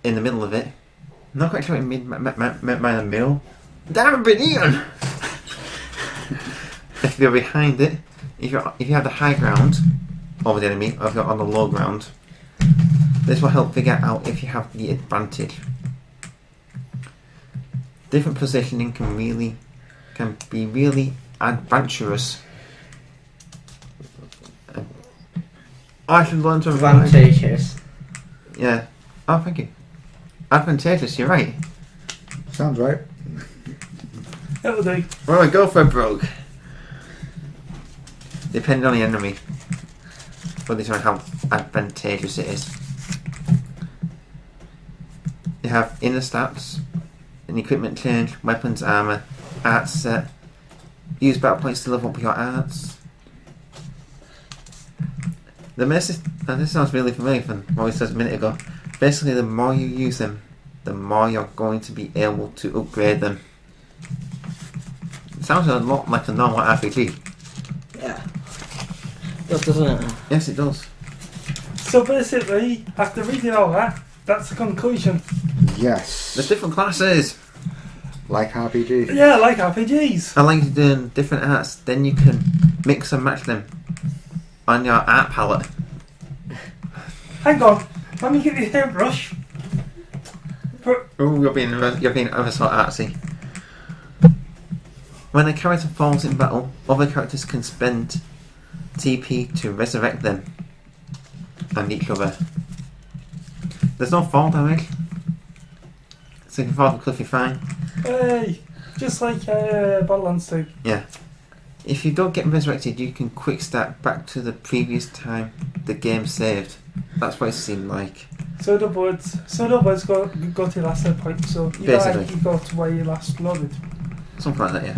in the middle of it. I'm not quite sure what it means by the middle. Damn it, Ian! If you're behind it, if you have the high ground over the enemy, or if you're on the low ground, this will help figure out if you have the advantage. Different positioning can be really adventurous. I should learn to Advantageous. Yeah. Oh, thank you. Advantageous, you're right. Sounds right. It'll do. Well, I go for broke. Depending on the enemy. But determine how advantageous it is. You have inner stats, an equipment change, weapons, armour, arts set. Use battle points to level up your arts. The message, and this sounds really familiar from what we said a minute ago. Basically, the more you use them, the more you're going to be able to upgrade them. It sounds a lot like a normal RPG. Yeah. Doesn't it? Yes, it does. So basically, after reading all that, that's the conclusion. Yes. There's different classes. Like RPG. Yeah, like RPGs. I like doing different arts. Then you can mix and match them on your art palette. Hang on, let me get the hairbrush. Oh, you're being ever so artsy. When a character falls in battle, other characters can spend TP to resurrect them and each other. There's no fall damage, so if you fall off a cliff, you're fine. Hey, just like Borderlands 2. Yeah. If you don't get resurrected, you can quick start back to the previous time the game saved. That's what it seemed like. So in other words, go to your last save point. So you Basically. you go to where you last loaded. Something like that, yeah.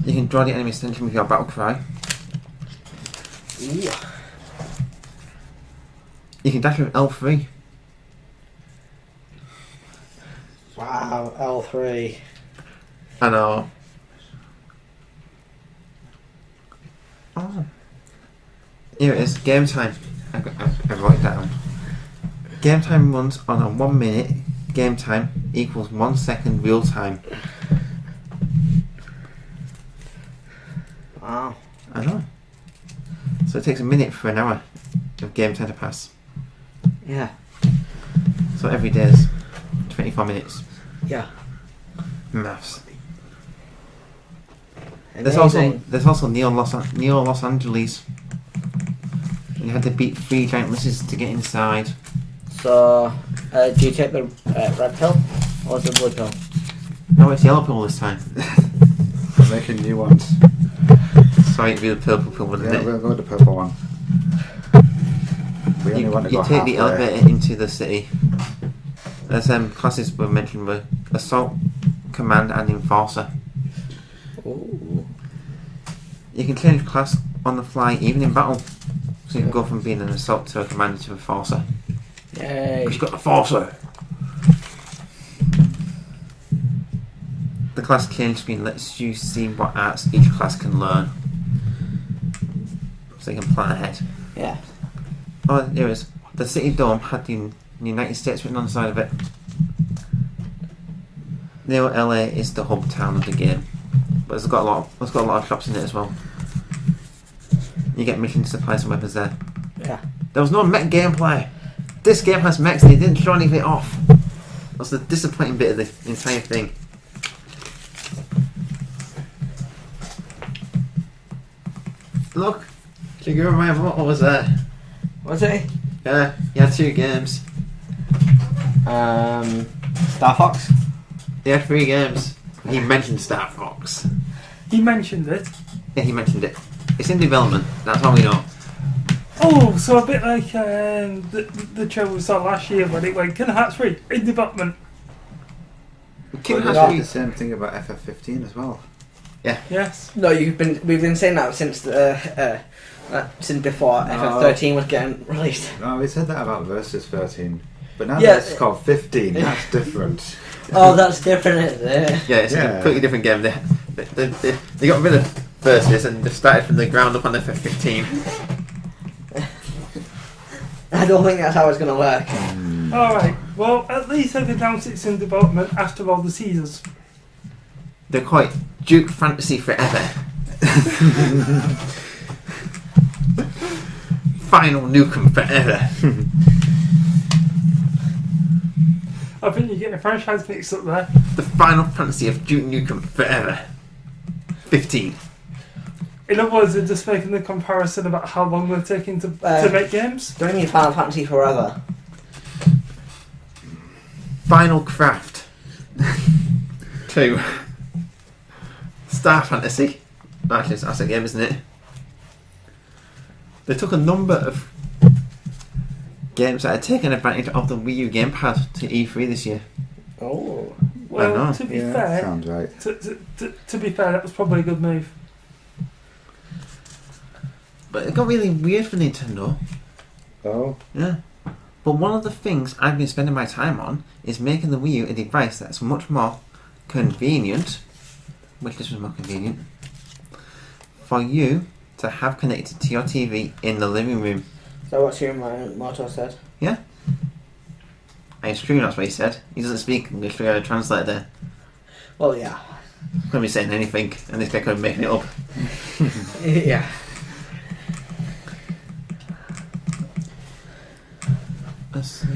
You can draw the enemy's attention with your battle cry. Ooh. You can dash with L3. Wow, L3. I know. Oh. Here it is, game time. I wrote it down. Game time runs on a 1 minute. Game time equals 1 second real time. Wow. I know. So it takes a minute for an hour of game time to pass. Yeah. So every day is 24 minutes. Yeah. Maths. Amazing. There's also Neo Los Angeles. You had to beat 3 giant lizards to get inside. So, do you take the red pill or the blue pill? No, it's yellow pill this time. We're making new ones. Sorry, it'd be the purple pill, wouldn't Yeah, it? we'll go with the purple one. We only want to You go take the halfway. elevator into the city. As classes were mentioned were Assault, Command and Enforcer. Ooh. You can change class on the fly even in battle. So you can go from being an Assault to a Commander to a Enforcer. Yay. Because you've got the Enforcer! the class change screen lets you see what arts each class can learn, so you can plan ahead. Yeah. Oh, there it is. The city dome had the United States written on the side of it. Neo LA is the hub town of the game, but it's got a lot of shops in it as well. You get mission supplies and weapons there. Yeah. There was no mech gameplay. This game has mechs and they didn't show any of it off. That's the disappointing bit of the entire thing. Look, can you remember what was there? Was it? Yeah, you had 2 games. Star Fox. You had 3 games. He mentioned Star Fox. He mentioned it. Yeah, he mentioned it. It's in development. That's all we know. Oh, so a bit like the trailer we saw last year when it went Kingdom Hearts 3 in development. Kingdom Well, Hearts they 3. did the same thing about FF15 as well. Yes. No, we've been saying that since before FF13 was getting released. No, we said that about Versus 13. But now Yeah. that it's called 15, that's different. Oh, that's different, isn't it? Yeah, it's a completely different game. They got rid of Versus and they started from the ground up on FF15. I don't think that's how it's going to work. Alright, well, at least they've announced it's in development after all the seasons. They're quite Duke Fantasy Forever. Final Nukem Forever. I think you're getting a franchise mixed up there. The Final Fantasy of Duke Nukem Forever. 15. In other words, they're just making the comparison about how long they're taking to make games. Don't mean Final Fantasy Forever. Final Craft. 2. Star Fantasy. Actually, that's a game, isn't it? They took a number of games that had taken advantage of the Wii U gamepad to E3 this year. Oh. Well, know. to be Yeah, fair, sounds right. to be fair, that was probably a good move. But it got really weird for Nintendo. Oh. Yeah. But one of the things I've been spending my time on is making the Wii U a device that's much more convenient, which this was more convenient, for you to have connected to your TV in the living room. So what's your motto said? Yeah. And it's true, that's what he said. He doesn't speak English, we got a translator there. Well, yeah. Couldn't be saying anything, and this guy could be making it up. Yeah. Let's see.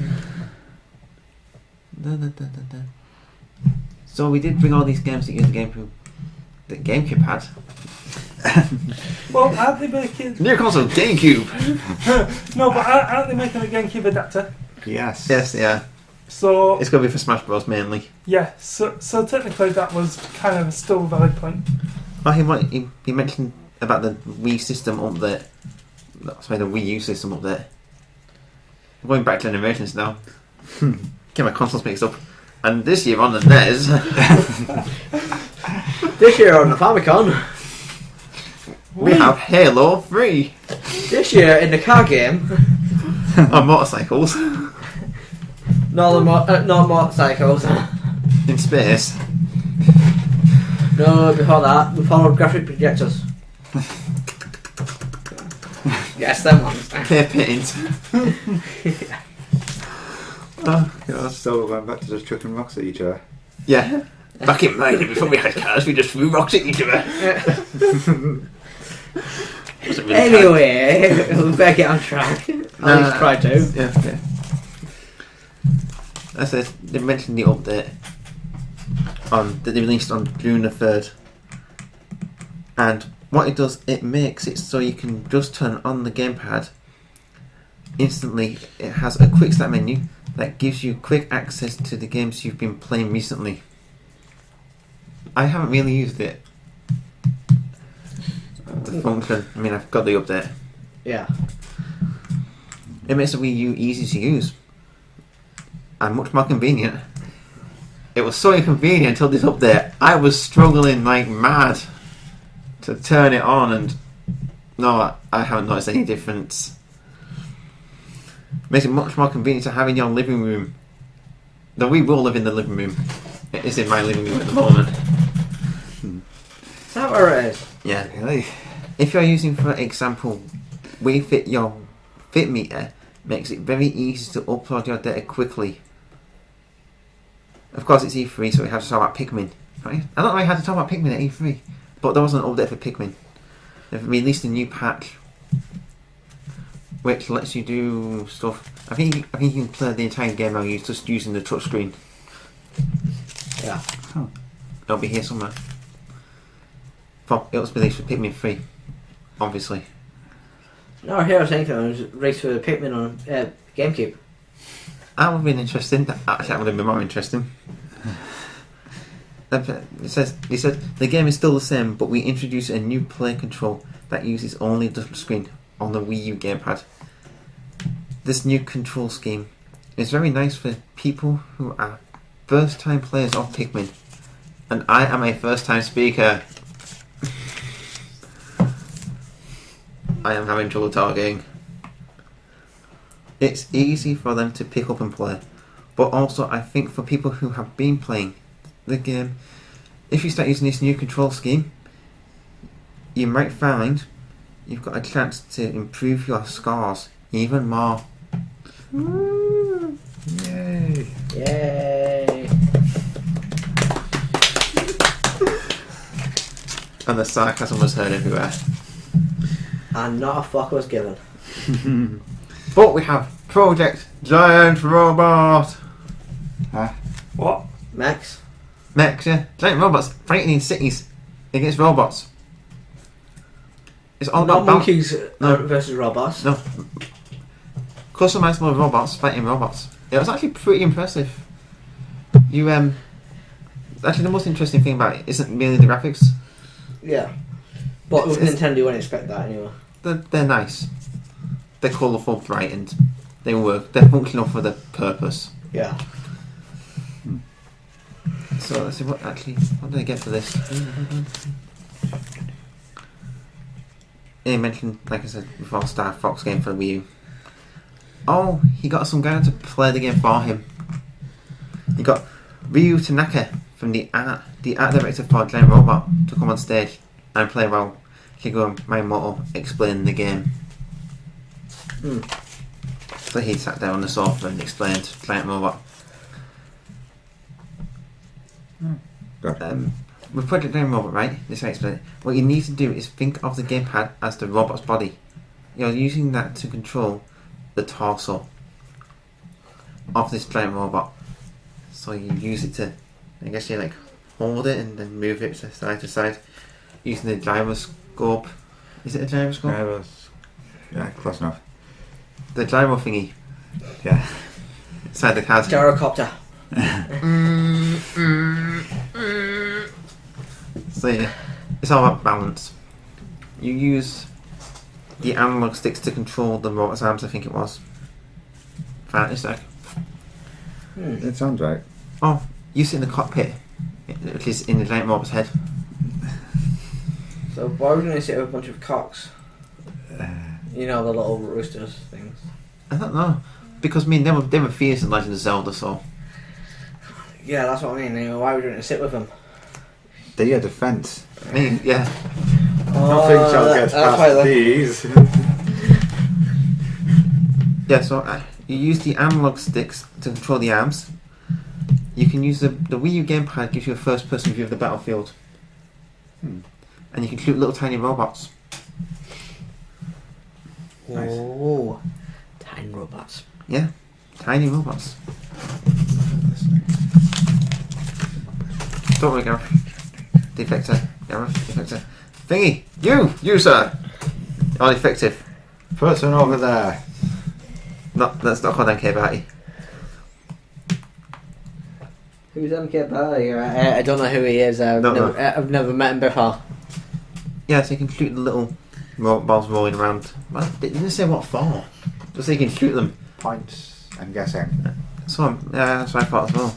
So we did bring all these games that use the GameCube had. Well, aren't they making... New console, GameCube! No, but aren't they making a GameCube adapter? Yes. Yes, yeah. So, It's going to be for Smash Bros. Mainly. yeah, so technically that was kind of still a valid point. Oh, he mentioned about the Wii system update. Sorry, the Wii U system update. We're going back generations now. Get my consoles mixed up. And this year on the NES... This year on the Famicom. we have Halo 3 This year in the car game. on motorcycles No motorcycles. in space. No, before that, we followed graphic projectors. Yes, them ones. Clear paint. Oh god. So we're going back to just chucking rocks at each other. Yeah. Back in my day, before we had cars, we just threw rocks at each other. Wasn't really Anyway, we better get on track. At least try to. Yeah, okay. That's it. They mentioned the update that they released on June the 3rd. And what it does, it makes it so you can just turn on the gamepad instantly. It has a quick start menu that gives you quick access to the games you've been playing recently. I haven't really used it. The function, I mean, I've got the update. Yeah. It makes the Wii U easy to use and much more convenient. It was so inconvenient until this update. I was struggling like mad to turn it on, and no, I haven't noticed any difference. Makes it much more convenient to have in your living room. The Wii will live in the living room. It is in my living room at the moment. that where it is? Yeah. Really? If you're using, for example, Wii Fit, your Fit meter makes it very easy to upload your data quickly. Of course, it's E3, so we have to talk about Pikmin. Right? I don't know how to talk about Pikmin at E3, but there was an update for Pikmin. They've released a new patch which lets you do stuff. I think you can play the entire game now just using the touchscreen. Yeah. Oh. It'll be here somewhere. It was released for Pikmin 3, obviously. No, here I was thinking I was raced for Pikmin on GameCube. That would have been interesting. Actually, that would have been more interesting. He said the game is still the same, but we introduce a new play control that uses only the screen on the Wii U gamepad. This new control scheme is very nice for people who are first-time players of Pikmin, and I am a first-time speaker. I am having trouble talking. It's easy for them to pick up and play, but also I think for people who have been playing the game, if you start using this new control scheme, you might find you've got a chance to improve your scores even more. Woo. Yay! Yay! And the sarcasm was heard everywhere. And not a fuck was given. But we have Project Giant Robot. Huh? What? Max? Mechs, yeah. Giant robots frightening cities against robots. It's all Not about monkeys No. versus robots. No. Customizable robots fighting robots. It was actually pretty impressive. You actually the most interesting thing about it isn't merely the graphics. Yeah. But with It's- Nintendo, you wouldn't expect that anyway. They're nice. They're colourful, brightened. They work. They're functional for the purpose. Yeah. So let's see what did I get for this? He mentioned, like I said before, Star Fox game for the Wii U. Oh, he got some guy to play the game for him. He got Ryu Tanaka from the art director for Giant Robot to come on stage and play while Shigeru Miyamoto explained the game. So he sat down on the sofa and explained Giant Robot. With Project Giant Robot, right? This is how I explain it. What you need to do is think of the gamepad as the robot's body. You're using that to control the torso of this giant robot. So you use it to, I guess you like hold it and then move it to side using the gyroscope. Is it a gyroscope? Yeah, close enough. The gyro thingy Yeah. inside the card. Gyrocopter. So yeah, it's all about balance. You use the analog sticks to control the robot's arms, I think it was. Fantastic. It sounds right. Oh, you sit in the cockpit, which is in the giant robot's head. So why wouldn't they sit with a bunch of cocks? You know, the little roosters things. I don't know. Because I mean, they were fierce in Legend of Zelda, so. Yeah, that's what I mean. You know, why wouldn't they sit with them? They're your defence. I mean, yeah. Nothing shall get past these. Yeah, so you use the analog sticks to control the arms. You can use the Wii U gamepad gives you a first person view of the battlefield. And you can shoot little tiny robots. Nice. Oh, tiny robots. Yeah, tiny robots. Don't worry, Gareth. Defector. Gareth, defector. Thingy! You sir! You're defective. Person over there. That's not called MK Barty. Who's MK Barty? I don't know who he is. I've never met him before. Yeah, so you can shoot the little balls rolling around. Well, it didn't say what for. Just so you can shoot them. Points, I'm guessing. So that's what I thought as well.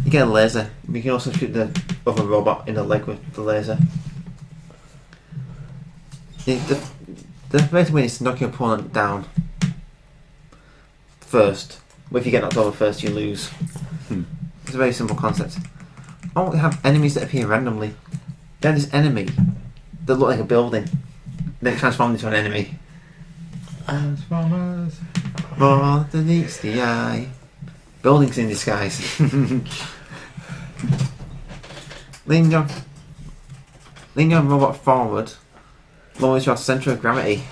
You get a laser. You can also shoot the other robot in the leg with the laser. The way to win is to knock your opponent down first. But if you get knocked over first, you lose. It's a very simple concept. Oh, we have enemies that appear randomly. they had this enemy that looked like a building. Then it transformed into an enemy. Transformers. More than meets the eye. Buildings in disguise. Lean your robot forward. Lowers your centre of gravity.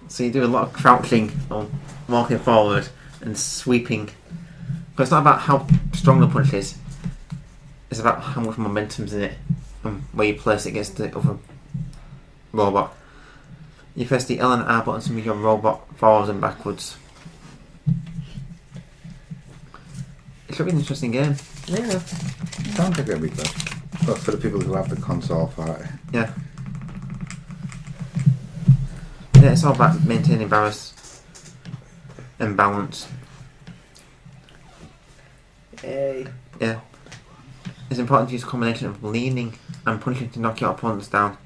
So you do a lot of crouching on walking forward and sweeping. But it's not about how strong the punch is. It's about how much momentum's in it and where you place it against the other robot. You press the L and R buttons to move your robot forwards and backwards. It's really an interesting game. Yeah. Sounds like it'll be good. But for the people who have the console for it. Yeah. Yeah, it's all about maintaining balance and balance. Hey. Yeah. It's important to use a combination of leaning and punching to knock your opponents down.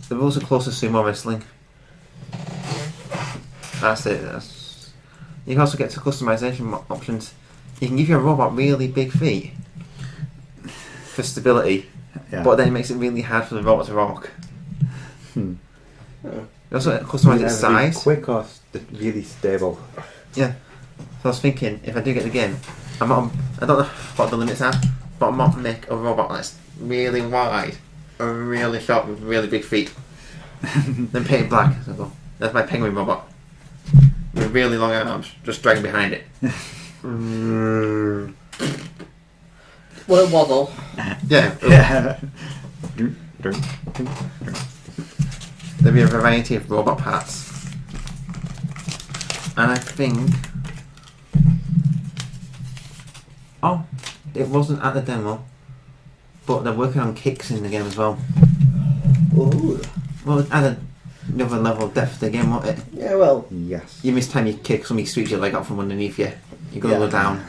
The rules are close to sumo wrestling. That's it. You can also get to customization options. You can give your robot really big feet for stability, but then it makes it really hard for the robot to walk. Hmm. You also customize its size. Quick or really stable. Yeah. So I was thinking, if I do get the game, I don't know what the limits are, but I might make a robot that's really wide and really short with really big feet. Then paint it black. So I go, that's my penguin robot. With really long arms, just dragging behind it. Will it waddle? Yeah. Yeah. There'll be a variety of robot parts. And I think... Oh, it wasn't at the demo, but they're working on kicks in the game as well. Ooh. Well, it added another level of depth to the game, won't it? Yeah, well. Yes. You miss time you kick, somebody sweeps your leg up from underneath you. You go down.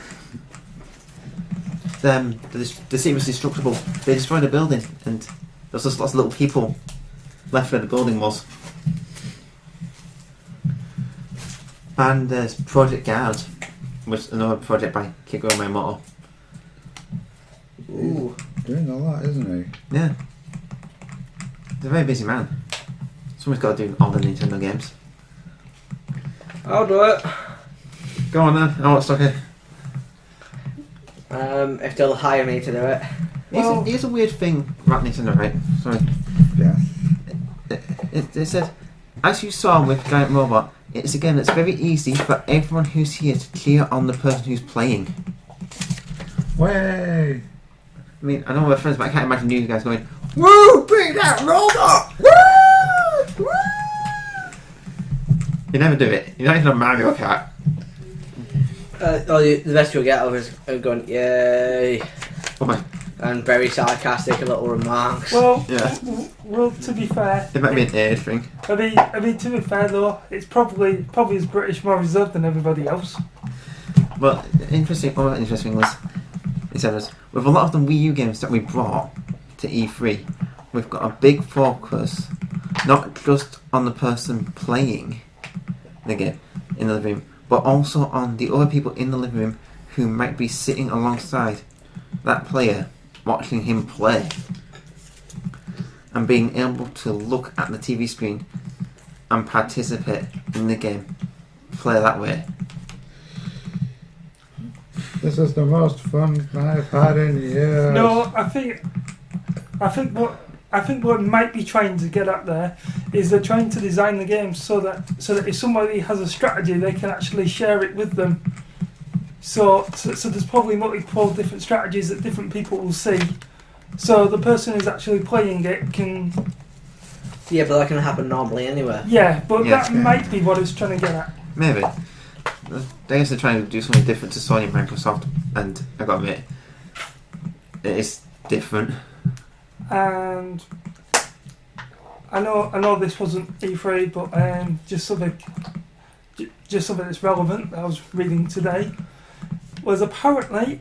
The city was destructible. They destroyed a building, and there's just lots of little people left where the building was. And there's Project Guard, which is another project by Kiko Miyamoto. Ooh. Doing a lot, isn't he? Yeah. He's a very busy man. Someone's got to do all the Nintendo games. I'll do it. Go on then, I want Stocky. If they'll hire me to do it. Well- Here's a weird thing about Nintendo, right? Sorry. Yeah. It said, as you saw with Giant Robot, it's a game that's very easy for everyone who's here to cheer on the person who's playing. Way. I mean, I know we're friends, but I can't imagine you guys going, "Woo! Beat that robot! Woo! Woo!" You never do it. You're not even a Mario Kart. The best you'll get of is going, yay, Oh my. and very sarcastic little remarks. Well, Yeah. well, to be fair, It might be an age thing. I mean, to be fair though, it's probably as British, more reserved than everybody else. Well, interesting was, it said us, with a lot of the Wii U games that we brought to E3, we've got a big focus, not just on the person playing the game in the living room, but also on the other people in the living room who might be sitting alongside that player, watching him play, and being able to look at the TV screen and participate in the game, play that way. This is the most fun I've had in years. No, I think what might be trying to get at there is they're trying to design the game so that if somebody has a strategy, they can actually share it with them. So there's probably multiple different strategies that different people will see. So the person who's actually playing it can. Yeah, but that can happen normally anyway. Yeah, but Yeah. that might be what it's trying to get at. Maybe. I guess they're trying to do something different to Sony and Microsoft, and I gotta admit, it is different. And I know this wasn't E3, but just something that's relevant that I was reading today was apparently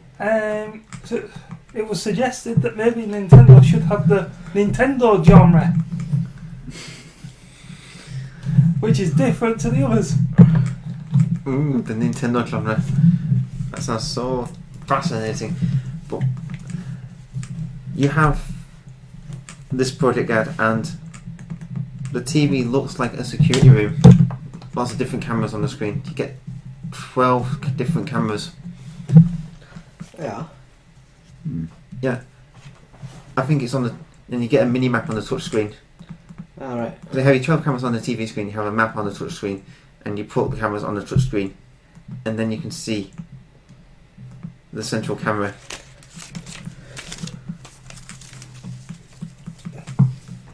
so it was suggested that maybe Nintendo should have the Nintendo genre, which is different to the others. Ooh, the Nintendo genre. That sounds so fascinating. But you have this project guide, and the TV looks like a security room. Lots of different cameras on the screen. You get 12 different cameras. Yeah. Yeah. I think it's on the... Then you get a mini map on the touch screen. Alright. They have your 12 cameras on the TV screen, you have a map on the touch screen, and you put the cameras on the touch screen, and then you can see the central camera.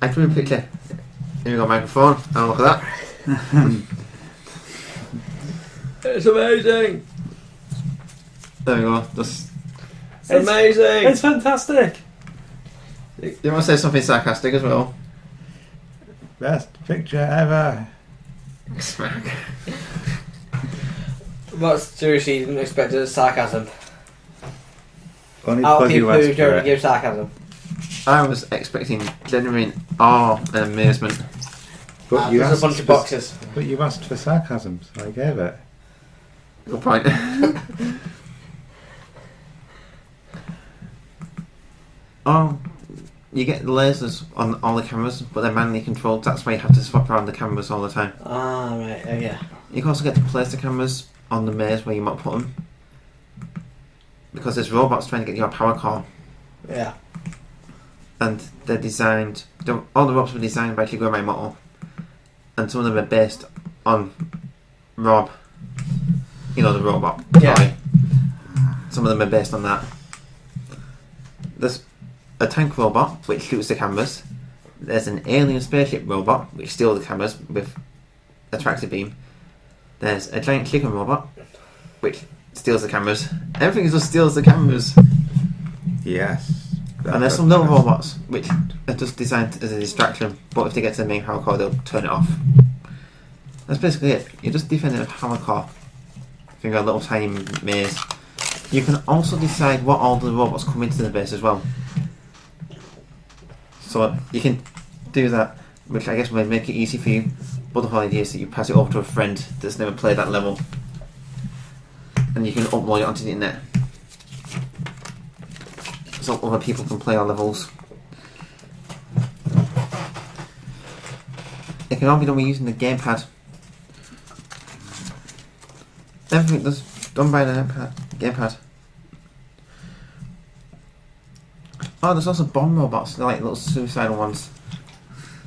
I drew a picture. Here we got a microphone. Oh, look at that. It's amazing! There we go. Just, It's amazing! It's fantastic. you want to say something sarcastic as well? Best picture ever. Smack. What seriously didn't expect as sarcasm? Only Out of because you people who asked for don't it. give sarcasm. I was expecting genuine awe and amazement. But you There's asked a bunch of for- boxes. But you asked for sarcasm, so I gave it. Good point. Oh, you get lasers on all the cameras, but they're manually controlled. That's why you have to swap around the cameras all the time. Ah, right, yeah. You can also get to place the cameras on the maze where you might put them. Because there's robots trying to get your power core. Yeah. And they're designed... All the robots were designed by Shigeru Miyamoto. And some of them are based on Rob. You know, the robot. Yeah. Toy. Some of them are based on that. There's a tank robot, which shoots the cameras. There's an alien spaceship robot, which steals the cameras with a tractor beam. There's a giant chicken robot, which steals the cameras. Everything just steals the cameras. Yes. And there's some little robots, which are just designed as a distraction, but if they get to the main power core, they'll turn it off. That's basically it. You're just defending a power core. If you've got a little tiny maze. You can also decide what order the robots come into the base as well. So you can do that, which I guess will make it easy for you. But the whole idea is that you pass it over to a friend that's never played that level. And you can upload it onto the internet. So other people can play our levels. It can all be done with using the gamepad. Everything is done by the gamepad. Oh, there's also bomb robots. They're like little suicidal ones.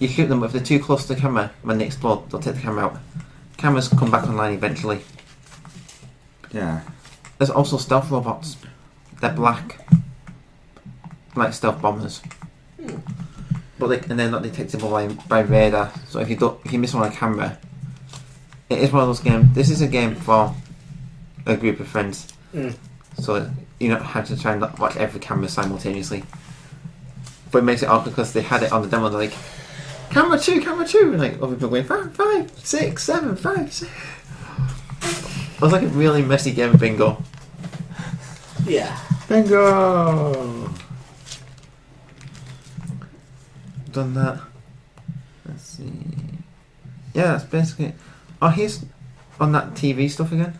You shoot them, but if they're too close to the camera, when they explode, they'll take the camera out. Cameras come back online eventually. Yeah. There's also stealth robots. They're black. Like stealth bombers. But they're not detectable by radar. So if you miss one on camera, it is one of those games. This is a game for a group of friends. So you don't have to try and watch every camera simultaneously. But it makes it awkward because they had it on the demo. They're like, camera 2, and like other people going 5, 6, 7, 5, 6. It was like a really messy game of bingo. Yeah. Bingo! Done that. Let's see. Yeah, that's basically it. Oh, here's on that TV stuff again.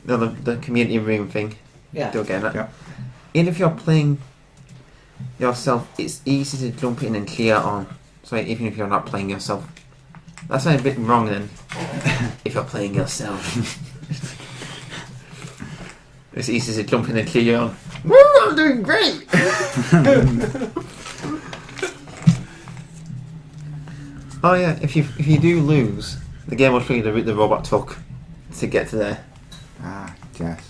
No, the community room thing. Yeah. Still getting it. Yeah. Even if you're playing yourself, it's easy to jump in and clear on. So even if you're not playing yourself. That sounds a bit wrong then. If you're playing yourself. It's easy to jump in and clear on. Woo, I'm doing great! Oh yeah, if you do lose, the game will show you the route the robot took to get to there. Ah, yes.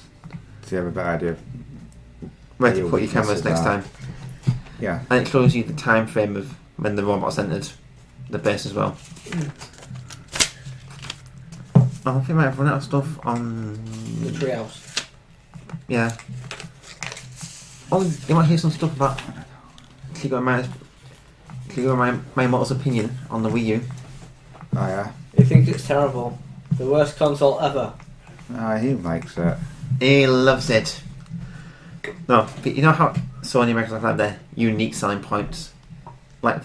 So you have a better idea of Where to your put your cameras weaknesses next are. time. Yeah. And it shows you the time frame of when the robots entered the base as well. I think I might have run out of stuff on... The treehouse. Yeah. Oh, you might hear some stuff about Shigeru Miyamoto's opinion on the Wii U. Oh, yeah. He thinks it's terrible. The worst console ever. Ah, he likes it. He loves it. No, but you know how Sony and Microsoft have their unique selling points? Like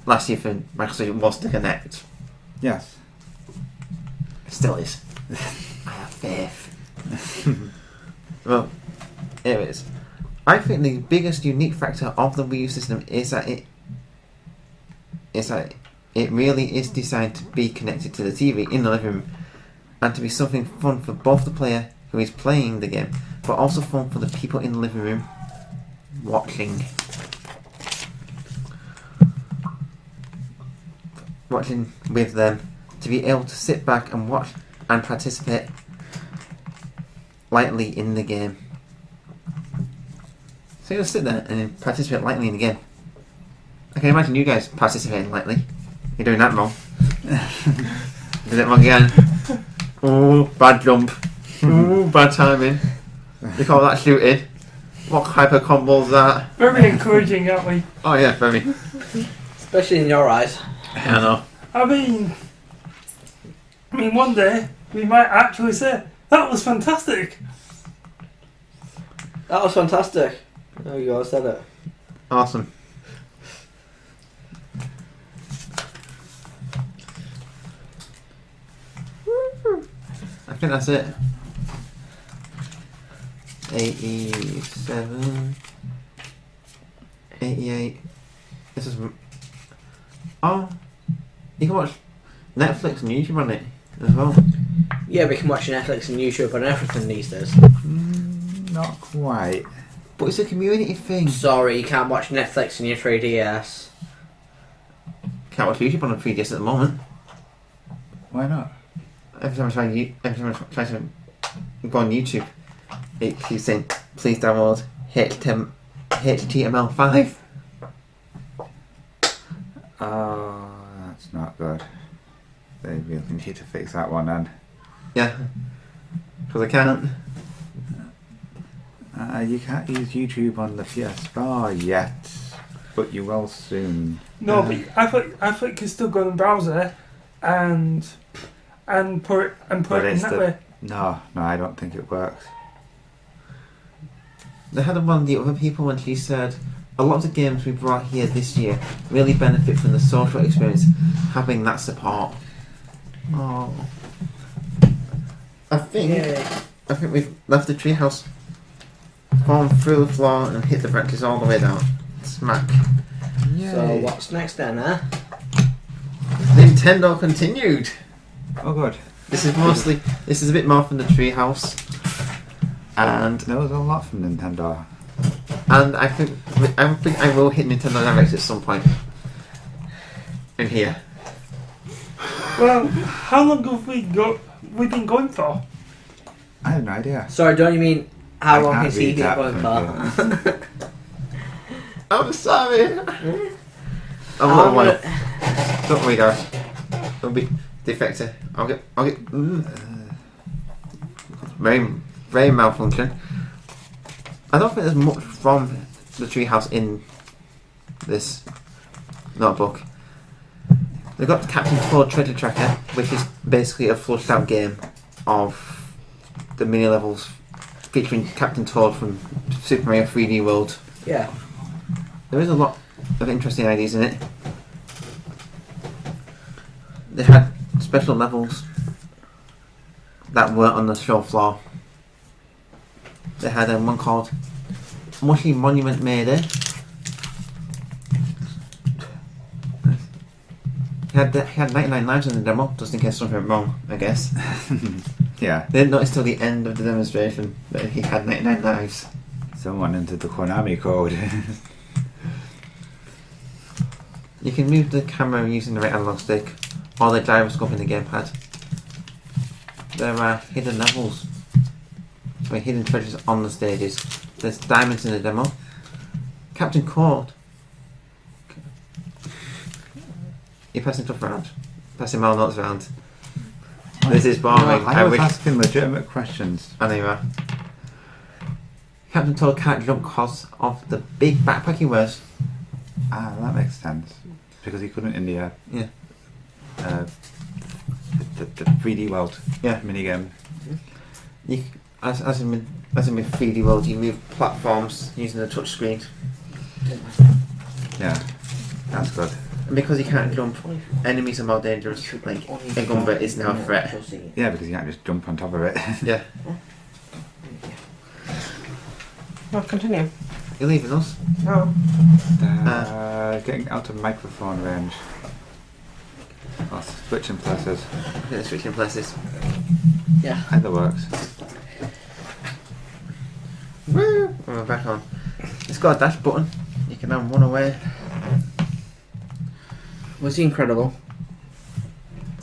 last year for Microsoft was the Kinect. Yes. It still is. I have faith. Well, anyways, I think the biggest unique factor of the Wii U system is that it really is designed to be connected to the TV in the living room, and to be something fun for both the player who is playing the game, but also fun for the people in the living room watching with them, to be able to sit back and watch and participate lightly in the game. So you'll sit there and participate lightly in the game. I can imagine you guys participating lightly. You're doing that wrong. Did it wrong again. Oh, bad jump. Ooh, bad timing. You call that shooting? What hyper combo is that? Very encouraging, aren't we? Oh yeah, very. Especially in your eyes. I know. I mean, one day we might actually say that was fantastic. That was fantastic. There you go, I said it. Awesome. I think that's it. 87, 88. This is. Oh, you can watch Netflix and YouTube on it as well. Yeah, we can watch Netflix and YouTube on everything these days. Not quite. But it's a community thing. Sorry, you can't watch Netflix on your 3DS. Can't watch YouTube on a 3DS at the moment. Why not? Every time I try to go on YouTube, it keeps saying, please download HTML5. Oh, that's not good. They really need to fix that one then. Yeah. Because I can't. You can't use YouTube on the PS4 yet, but you will soon. No, but I thought you could still go on the browser and put it in that way. No, I don't think it works. They had one of the other people when she said, a lot of the games we brought here this year really benefit from the social experience having that support. Oh. I think we've left the treehouse, fallen through the floor and hit the branches all the way down. Smack. Yay. So what's next then, huh? Nintendo continued. Oh good. This is a bit more from the treehouse. And there was a lot from Nintendo. And I think I will hit Nintendo Direct at some point. In here. Well, how long have we been going for? I have no idea. Sorry, don't you mean how I long can't has he read been that going from for? I'm sorry. I'm not one. Don't worry, guys. Don't be defector. I'll get. Very malfunction. I don't think there's much from the treehouse in this notebook. They've got Captain Toad Treasure Tracker, which is basically a flushed out game of the mini levels featuring Captain Toad from Super Mario 3D World. Yeah. There is a lot of interesting ideas in it. They had special levels that weren't on the show floor. They had one called Mushy Monument Mayday. He had 99 lives in the demo, just in case something went wrong, I guess. Yeah. They didn't notice till the end of the demonstration that he had 99 lives. Someone entered the Konami code. You can move the camera using the right analog stick or the gyroscope in the gamepad. There are hidden levels, so hidden treasures on the stages. There's diamonds in the demo. Captain Court. You're passing stuff around. Passing my notes around. This is boring. I was asking legitimate questions. I know you are. Captain Toad can't jump because of the big backpack he wears. Ah, that makes sense. Because he couldn't in the the 3D World minigame. As in with 3D World, you move platforms using the touch screen. Yeah, that's good. And because he can't jump, enemies are more dangerous. Like Egumba is now a threat. Yeah, because you can't just jump on top of it. Yeah. Well, continue. You're leaving us? No. Getting out of microphone range. Or switching places. Yeah, switching places. Yeah. Either works. Woo! We're back on. It's got a dash button. You can now run away. Was he incredible?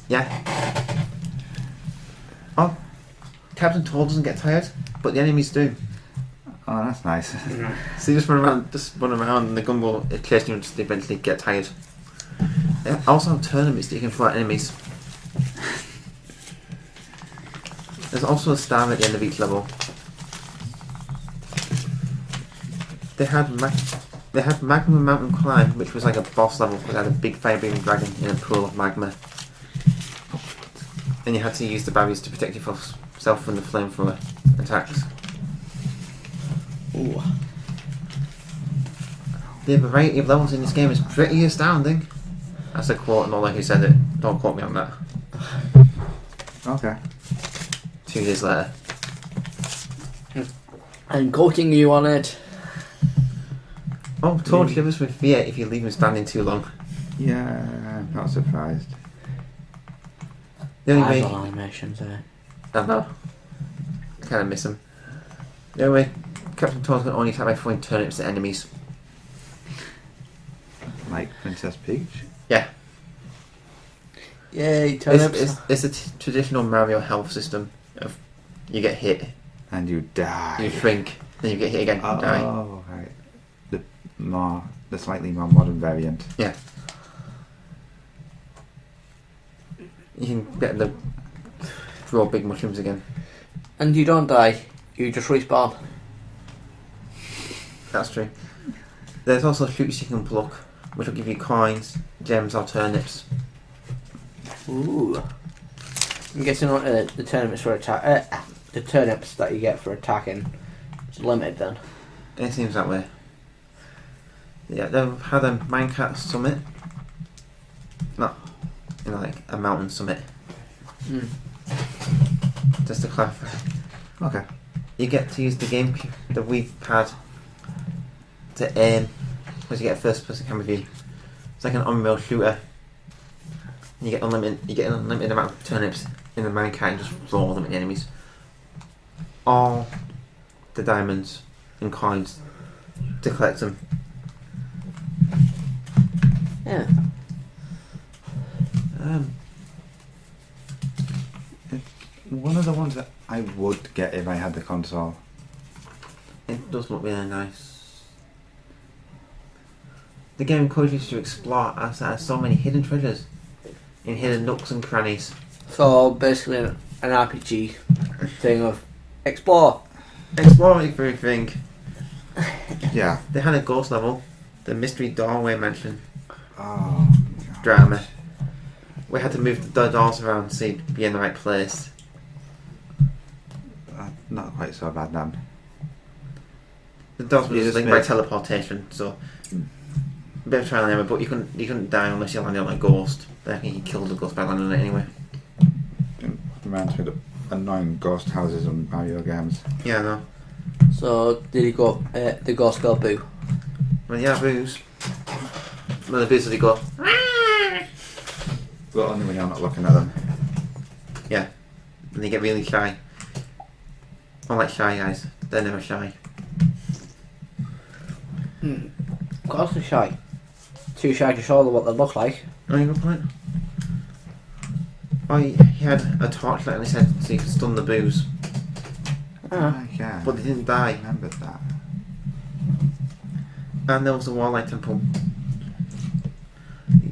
Yeah. Oh, Captain Toad doesn't get tired, but the enemies do. Oh, that's nice. So you just run around, and the gunboat chasing you just eventually get tired. They also have tournaments that you can throw at enemies. There's also a star at the end of each level. They had Magma Mountain Climb, which was like a boss level because it had a big fire-breathing dragon in a pool of magma. And you had to use the barriers to protect yourself from the flamethrower attacks. Ooh. The variety of levels in this game is pretty astounding. That's a quote, not like who said it. Don't quote me on that. Okay. 2 years later. I'm quoting you on it. Oh, Toad shivers with fear if you leave him standing too long. Yeah, I'm not surprised. The only way... Eyeball animations there. I know. I kind of miss him. The only way Captain Toad's can only attack by throwing turnips at enemies. Like Princess Peach? Yeah. Yay, turnips. It's a traditional Mario health system. Of you get hit, And you die. you shrink, then you get hit again and die. Oh, right. The slightly more modern variant. Yeah. You can get the throw big mushrooms again. And you don't die, you just respawn. That's true. There's also shoots you can pluck, which will give you coins, gems, or turnips. Ooh. I'm guessing the turnips for attack. The turnips that you get for attacking is limited then. It seems that way. Yeah, they've had a minecart summit. Not, like a mountain summit. Just to clarify. Okay. You get to use the GameCube, the Wii pad, to aim, because you get a first-person camera view. It's like an on-rail shooter. You get an unlimited amount of turnips in the minecart and just throw them at the enemies. All the diamonds and coins to collect them. Yeah. One of the ones that I would get if I had the console. It does look really nice. The game encourages you to explore as there are so many hidden treasures in hidden nooks and crannies. So basically an RPG thing of explore. Explore everything. Yeah. They had a ghost level, the mystery doorway mansion Oh, God. drama. We had to move the doors around so you'd be in the right place. Not quite so bad then. The doors were You just just linked by make- teleportation, so a bit of trial and error, but you couldn't die unless you landed on a ghost. But I think you killed the ghost by landing on it anyway. It reminds me of annoying ghost houses on Mario games. Yeah, I know. So did he go? The ghost go boo. Well, yeah, boos. When the boos, they go. But only when you're not looking at them. Yeah, and they get really shy. Unlike shy guys, they're never shy. Ghosts are shy. Too shy to show them what they look like. Oh, you got a point. Oh, he had a torchlight on his head so he could stun the boos, Yeah. but they didn't I die. remembered that. And there was a wall-like temple.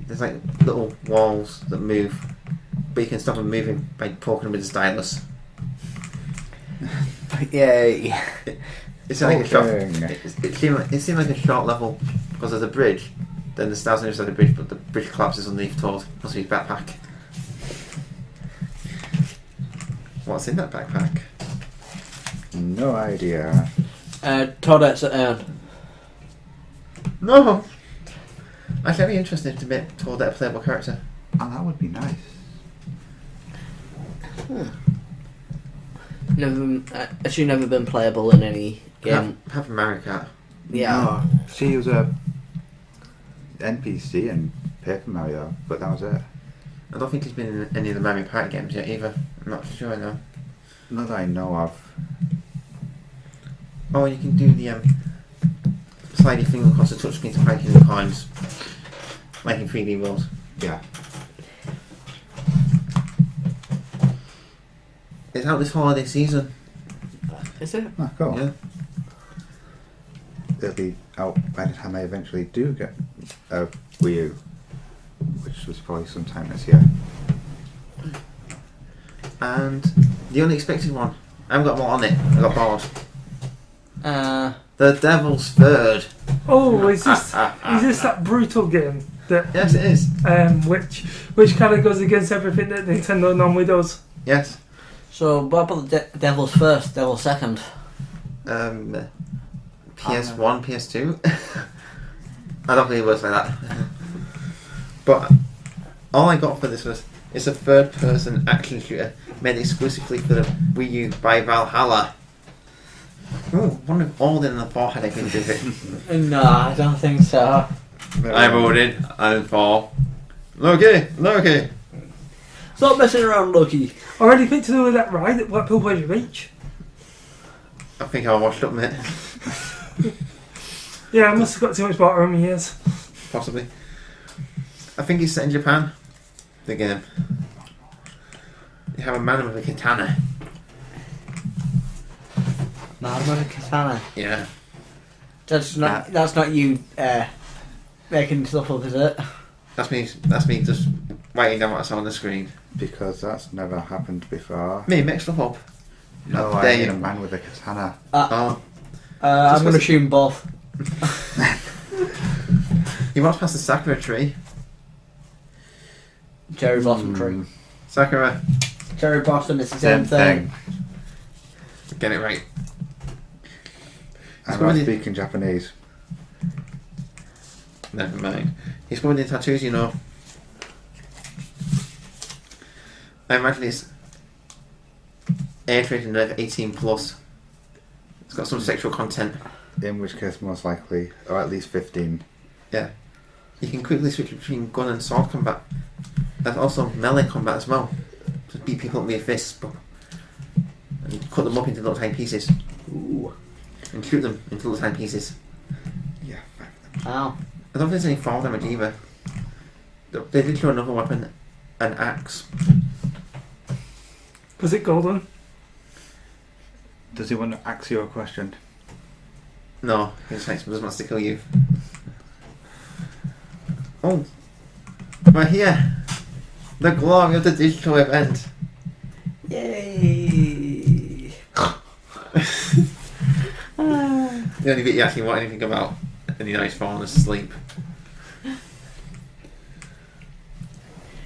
There's like little walls that move, but you can stop them moving by poking them with a stylus. Yay. It's like a short. Poking. It seemed like a short level because there's a bridge. Then the stars on the other side of the bridge, but the bridge collapses underneath Toad. Must be his backpack. What's in that backpack? No idea. Toadette's at Earn. No. Actually, I'd be interested to make Toadette a playable character. Oh, that would be nice. Never, actually never been playable in any game. Have a Mario Kart. Yeah. No, she was a NPC in Paper Mario, but that was it. I don't think he's been in any of the Mario Party games yet either. I'm not sure now. Not that I know of. Oh, you can do the slide your finger across the touchscreen to break in the coins, like in 3D World. Yeah. It's out this holiday season. Is it? Oh, cool. Yeah. It'll be out by the time I eventually do get a Wii U, which was probably sometime this year. And the unexpected one. I haven't got more on it. I got bored. The Devil's Third. Oh, is this that brutal game that? Yes, it is. Which kind of goes against everything that Nintendo normally does. Yes. So, what about the Devil's First, Devil's Second? PS1, PS2. I don't think it works like that. But all I got for this was it's a third-person action shooter made exclusively for the Wii U by Valhalla. Ooh, wonder if all in the forehead I can do it. No, I don't think so. I voted and for Loki. Stop messing around, Loki. Or anything to do with that ride at Blackpool Pleasure Beach. I think I washed up, mate. Yeah, I must have got too much water in my ears. Possibly. I think it's set in Japan. The game. You have a man with a katana. Man with a katana. Yeah. That's not you making stuff up, is it? That's me just writing down what I saw on the screen. Because that's never happened before. Me, make stuff up. No, How I dare mean you. a man with a katana. Oh. I'm going to was- assume both. He walks past the Sakura tree. Cherry Blossom Tree. Sakura, Cherry Blossom is the same thing. get it right. I'm It's not really- speaking Japanese. Never mind. He's covered in tattoos, you know. I imagine it's age rated of 18 plus. It's got some sexual content. In which case, most likely, or at least 15. Yeah. You can quickly switch between gun and sword combat. There's also melee combat as well. Just beat people up with your fists, and cut them up into little tiny pieces. Ooh. And shoot them into little tiny pieces. Yeah. Ow. I don't think there's any fall damage either. They did show another weapon, an axe. Was it golden? Does he want to ask you a question? No, his face does not stickle you. Oh, we're here. The glory of the digital event. Yay! The only bit you actually want anything about, and you know he's fallen asleep.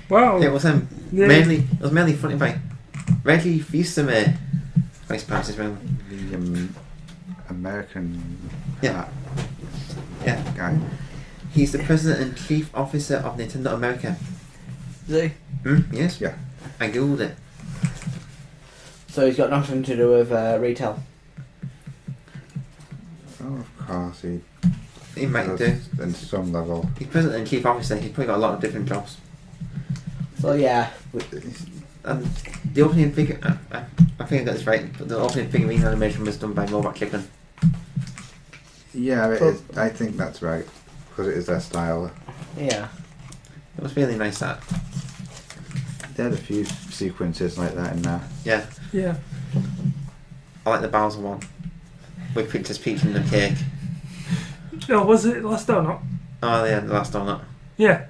Wow. It was Yeah. mainly fronted by Reggie Fils-Aimé. Vice Paris is well. The American Yeah. Yeah. guy. He's the president and chief officer of Nintendo America. See? Yes. Yeah. I googled it. So he's got nothing to do with retail. Oh, of course, He might does do. in some level. He's president and chief officer. He's probably got a lot of different jobs. So yeah. And the opening figure, I think I got this right, but the opening figurine animation was done by Robot Chicken. Yeah, it is. I think that's right. Because it is their style. Yeah. It was really nice that. They had a few sequences like that in there. Yeah, Yeah. I like the Bowser one. With Princess Peach and the cake. No, was it last donut? Oh yeah, the last donut. Yeah.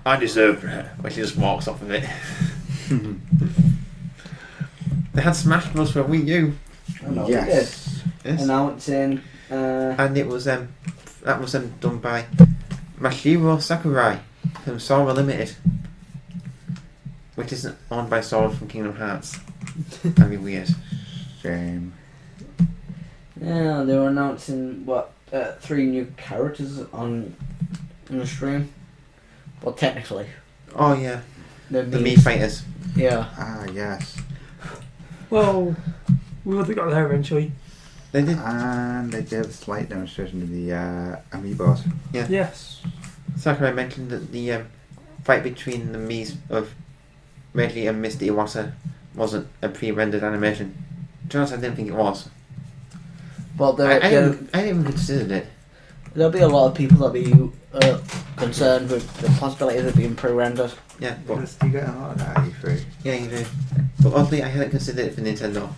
I deserve it. When she just walks off of it. They had Smash Bros for Wii U. I know Yes. Yes. Announcing. And it was that was done by Masahiro Sakurai from Sora Limited, which isn't owned by Sora from Kingdom Hearts. That'd be weird. Shame. Yeah, they were announcing 3 new characters on the stream. Well, technically, Oh yeah, the the Mii Fighters. Yeah. Ah, yes. Well, we would have got there eventually. They did. And they gave a slight demonstration of the amiibos. Yeah. Yes. Sakurai mentioned that the fight between the Miis of Reggie and Mr. Iwata wasn't a pre-rendered animation. To be honest, I didn't think it was. Well, I didn't even consider it. there'll be a lot of people that'll be concerned with the possibility of it being pre-rendered. Yeah, but Because you get a lot of that at E3. yeah, you do. But oddly, I hadn't considered it for Nintendo.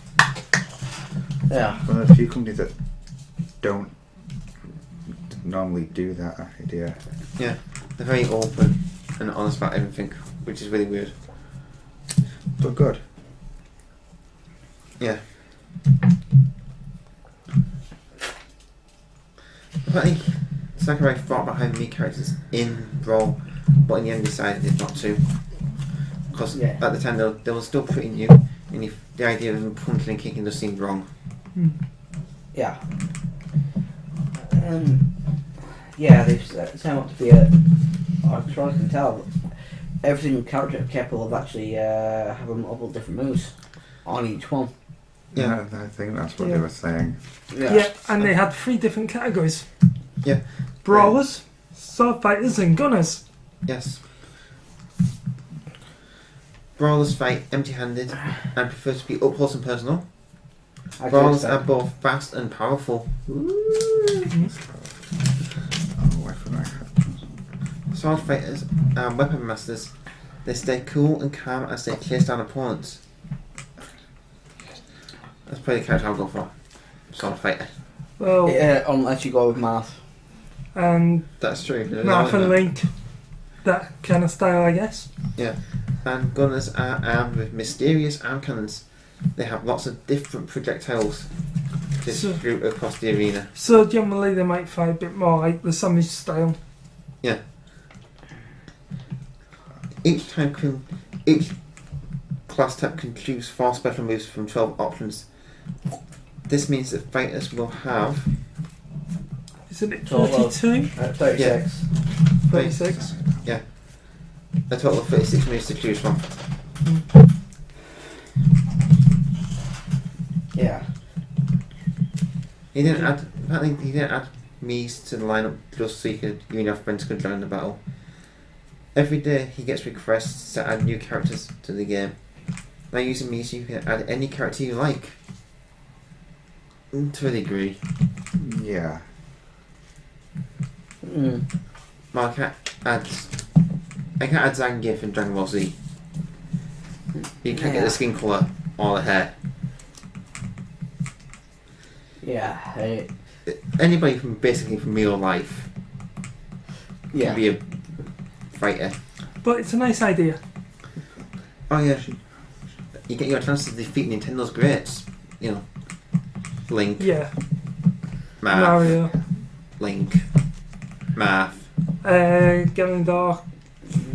Yeah. One of the few companies that don't normally do that idea. Yeah, they're very open and honest about everything, which is really weird. But good. Yeah. I think Sakurai thought about having Mii characters in Brawl, but in the end decided not to. Because Yeah. at the time they were still pretty new, and if the idea of them punching and kicking just seemed wrong. Yeah. Yeah, they sound up to be a. As far as I can tell, every single character are capable of actually having multiple different moves on each one. Yeah. I think that's what Yeah. they were saying. Yeah, and they had 3 different categories. Yeah. Brawlers, sword fighters and gunners. Yes. Brawlers fight empty-handed and prefer to be up close and personal. Brawlers are both fast and powerful. Oh, I forgot. Sword fighters are weapon masters. They stay cool and calm as they chase down opponents. That's probably the character I'll go for. Sword fighter. Well, Yeah, unless you go with math. and That's true. Marth and Link, that kind of style, I guess. And gunners are armed with mysterious arm cannons. They have lots of different projectiles distributed across the arena. So generally they might fight a bit more like the Samus style. Each class type can choose 4 special moves from 12 options. This means that fighters will have Isn't it Total. 32? 36. 36? a total of 36 moves to choose from. Yeah. He didn't add. Apparently, he didn't add Miis to the lineup just so you and your friends could join the battle. Every day, he gets requests to add new characters to the game. Now, using Miis, you can add any character you like. To a degree. Yeah. Well, I can't add Zangief in Dragon Ball Z. You can't get the skin colour or the hair. Yeah. Anybody from basically from real life Yeah. can be a fighter. But it's a nice idea. Oh yeah, you get your chance to defeat Nintendo's greats. You know, Link, Yeah. Marth, Mario. Link, Marth. Ganondorf.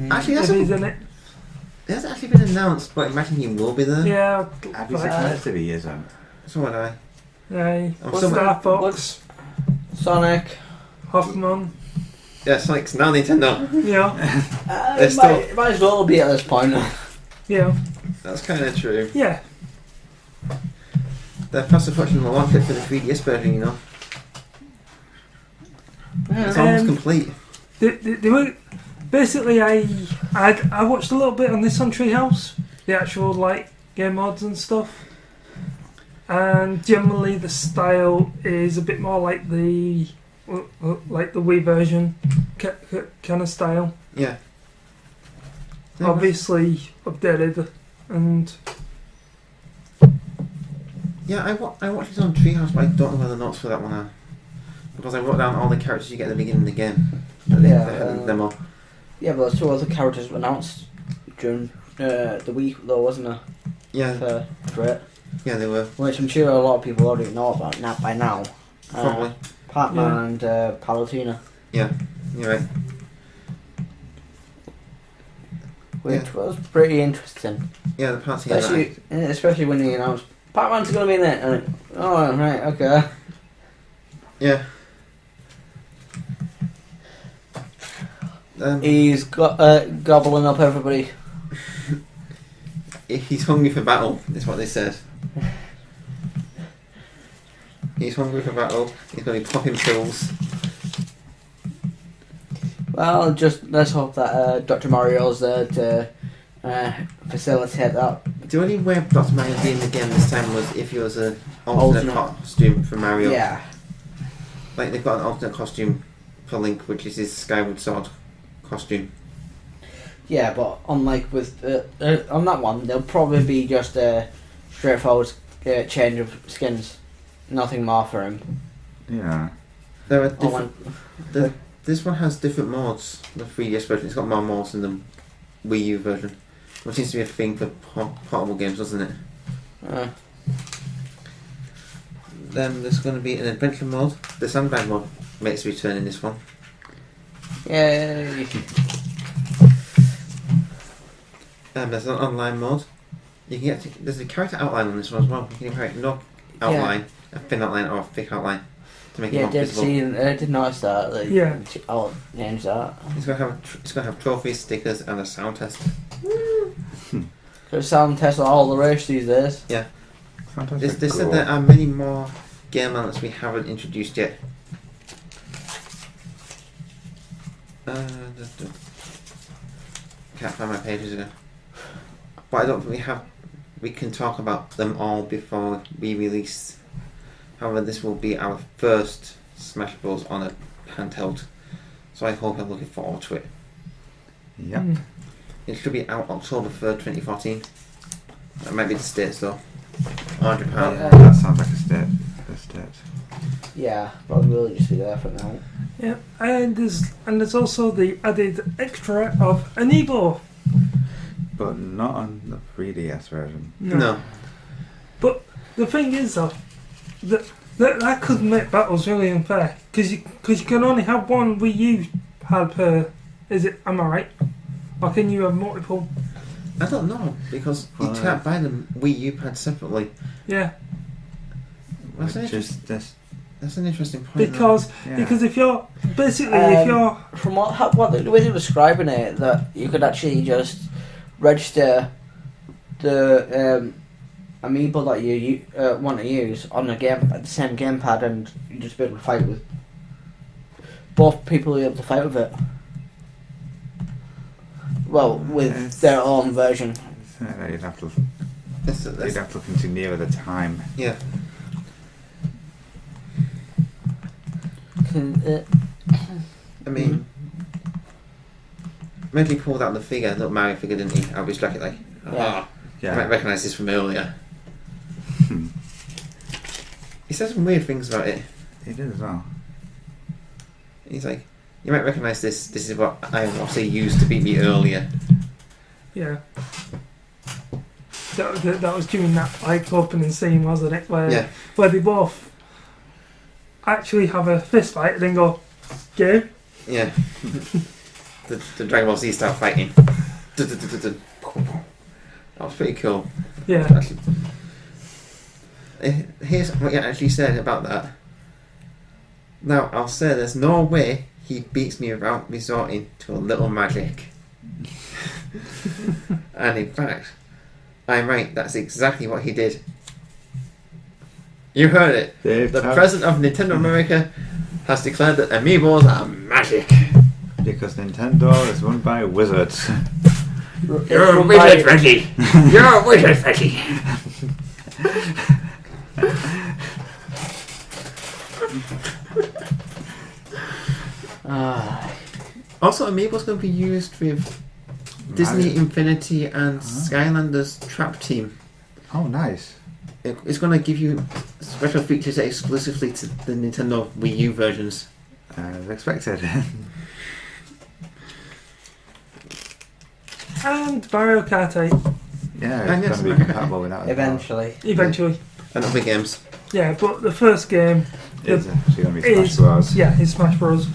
Actually, If he's in it. it hasn't actually been announced, but I imagine he will be there. Yeah. I'd be like surprised if he isn't. So would I. Aye. I'm Star Fox. Sonic. Hoffman. Yeah, Sonic's now Nintendo. Yeah. They're still- Might as well be at this point. Yeah. That's kind of true. Yeah. They're fast approaching the launch date for the 3DS version, you know. It's almost complete. They were basically I watched a little bit on this on Treehouse, the actual like game mods and stuff, and generally the style is a bit more like the Wii version kind of style. Yeah. Obviously updated and Yeah, I watched it on Treehouse, but I don't know where the notes for that one are. Because I wrote down all the characters you get at the beginning of the game. They had the demo. Yeah, but there's 2 other characters announced during the week, though, wasn't there? Yeah, For it. yeah, they were. Which I'm sure a lot of people already know about by now. Probably. Pac-Man and Palutena. You're right. Which was pretty interesting. Yeah, the party. Especially when they announced Pac-Man's going to be in it. And oh, right, okay. Yeah. He's gobbling up everybody. He's hungry for battle, is what they said. He's hungry for battle. He's going to be popping pills. Well, just let's hope that Dr. Mario's there to facilitate that. The only way Dr. Mario would be in the game this time was if he was an alternate costume for Mario. Yeah. Like they've got an alternate costume for Link, which is his Skyward Sword costume. Yeah, but unlike with on that one, there'll probably be just a straightforward change of skins. Nothing more for him. Yeah. There are different. This one has different modes. The 3DS version, it's got more modes than the Wii U version, which seems to be a thing for portable games, doesn't it? Then there's going to be an adventure mode. The sandbag mode makes a return in this one. Yay! There's an online mode. You can there's a character outline on this one as well. You can create no outline, a thin outline or a thick outline to make it more visible. I did notice that. Like, Yeah. I'll change that. It's going to have trophies, stickers, and a sound test. There's sound tests on all the race these days. Yeah. Fantastic. They said there are many more game elements we haven't introduced yet. Can't find my pages again. But I don't think we can talk about them all before we release. However, this will be our first Smash Bros. On a handheld. So I hope I'm looking forward to it. Yep. It should be out October 3rd, 2014. That might be the States though. Or Japan. That sounds like a state. Yeah, probably will just be there for now. Yeah, and there's also the added extra of Amiibo. But not on the 3DS version. No. But the thing is though, that could make battles really unfair because you can only have one Wii U pad per. Am I right? Or can you have multiple? I don't know because you can't buy the Wii U pad separately. Yeah. That's an interesting point. Because if you're from what the way they were describing it, that you could actually just register the amiibo that you want to use on the same gamepad, and you just be able to fight with both people. Will be able to fight with it. Well, with their own version. You'd have to. You'd have to look into nearer the time. Yeah. I mean, when he pulled out the figure, little Mario figure, didn't he? I was like, I might recognise this from earlier. He said some weird things about it. He did as well. He's like, you might recognise this. This is what I obviously used to beat me earlier. Yeah. That was during that opening scene, wasn't it? Where they both actually have a fist fight and then go, go. Yeah. the Dragon Ball Z style fighting. That was pretty cool. Yeah. Actually, here's what he actually said about that. Now, I'll say there's no way he beats me without resorting to a little magic. And in fact, I'm right, that's exactly what he did. You heard it. The president of Nintendo America has declared that amiibos are magic. Because Nintendo is run by wizards. You're a wizard, Reggie. You're a wizard, Reggie. Also, amiibos going to be used with Disney Infinity and Skylanders Trap Team. Oh, nice. It's going to give you special features exclusively to the Nintendo Wii U versions. As expected. And Mario Kart 8. Yeah, it's going to be compatible with that. Eventually. And other games. Yeah, but the first game is actually going to be Smash Bros. Yeah, it's Smash Bros.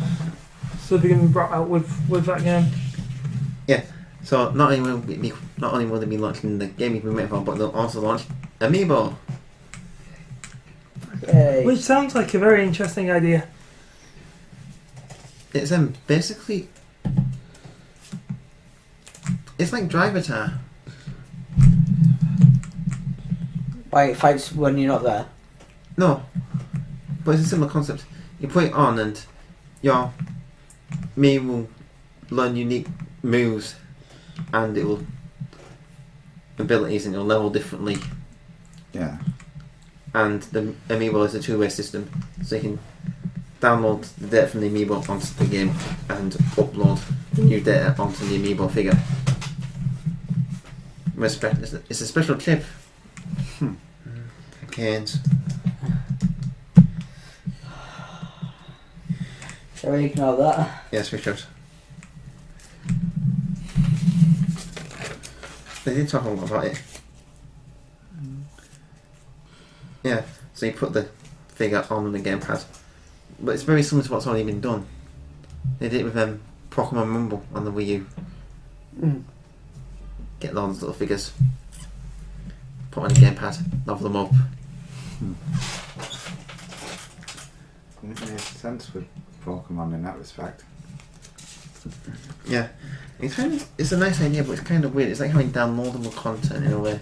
So they're going to be brought out with that game. Yeah. So not only will they be launching the game you've been waiting for, but they'll also launch Amiibo. Yay. Which sounds like a very interesting idea. It's basically it's like Drivatar. Why it fights when you're not there? No. But it's a similar concept. You put it on and your me will learn unique moves and it will abilities and it'll level differently. Yeah. And the amiibo is a two-way system, so you can download the data from the amiibo onto the game and upload new data onto the amiibo figure. It's a special chip. Canes. Shall we ignore that? Yes, we should. They did talk a lot about it. Yeah, so you put the figure on the gamepad. But it's very similar to what's already been done. They did it with Pokemon Rumble on the Wii U. Get all those little figures. Put on the gamepad, level them up. It makes sense with Pokemon in that respect. Yeah. It's a nice idea, but it's kind of weird. It's like having downloadable content in a way.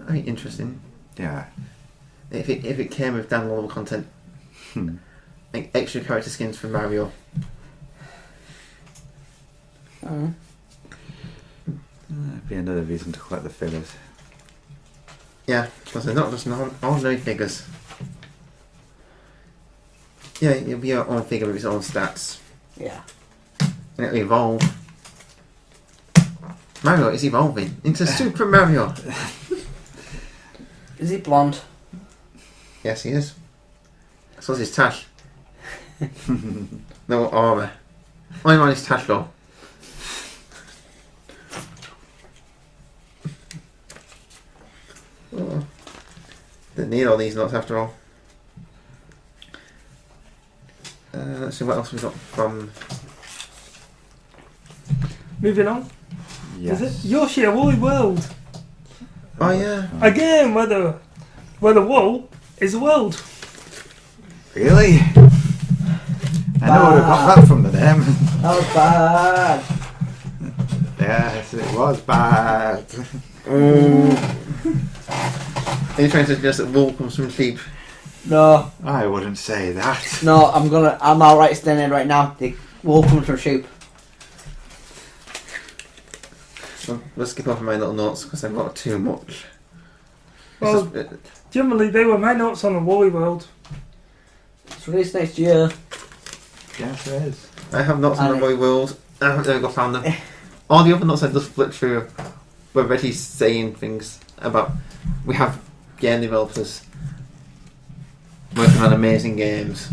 I mean, interesting. Yeah. If it came with downloadable content, like extra character skins for Mario. That'd be another reason to collect the figures. Yeah, because they're not just ordinary figures. Yeah, it'll be your own figure with its own stats. Yeah. And it'll evolve. Mario is evolving into Super Mario. Is he blonde? Yes, he is. So is his tash. No armour. Only on his tash though. Oh. Didn't need all these nuts after all. Let's see what else we got from. Moving on. Yes. Is it Yoshi a Woolly World? Oh yeah. Again, where the wool is a world. Really? I know where I got that from the name. That was bad. Yes, it was bad. Are you trying to suggest that wool comes from sheep? No, I wouldn't say that. no, I'm alright standing right now. The wool comes from sheep. We'll skip over my little notes because I've got too much. Well, generally they were my notes on the Woolly World. It's released next year. Yes, it is. I have notes on the And Woolly World. There we go, found them. All the other notes I just flipped through were already saying things about. We have game developers working on amazing games.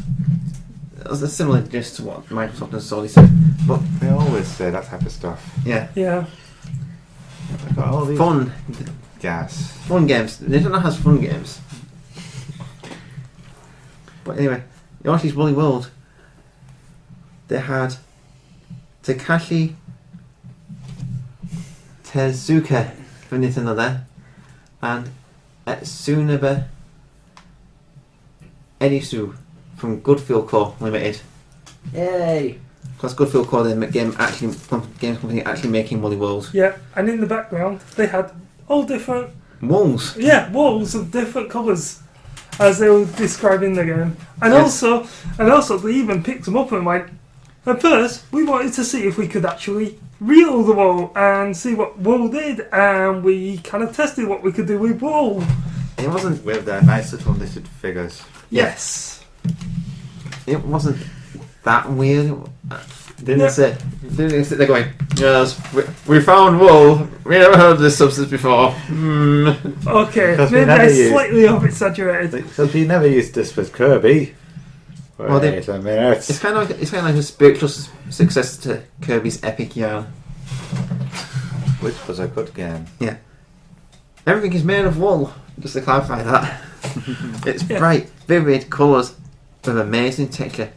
It was a similar gist to what Microsoft and Sony said, but They always say that type of stuff. yeah, Yeah. They've got all these fun games. Nintendo has fun games. But anyway, Yoshi's Woolly World. They had Takashi Tezuka from Nintendo there, and Tsunebe Edisu from Goodfield Co. Limited. Yay! Because Goodfield Co. the games company actually making Woolly World. Yeah, and in the background they had all different Wolves. walls of different colours as they were describing the game. And Yes. also they even picked them up and went, at first we wanted to see if we could actually reel the wool and see what wool did, and we kind of tested what we could do with wool. It wasn't. with their nice little knitted figures. Yes. It wasn't that weird. Didn't Yeah. sit there going, yes, we found wool. We never heard of this substance before. Okay, Because we maybe never I used- slightly exaggerated. Because we never used this with Kirby. Well, they- Wait a minute. It's kind of like a spiritual successor to Kirby's Epic Yarn. Which was a good game. Everything is made of wool. Just to clarify that, it's Yeah. bright, vivid colours with amazing texture.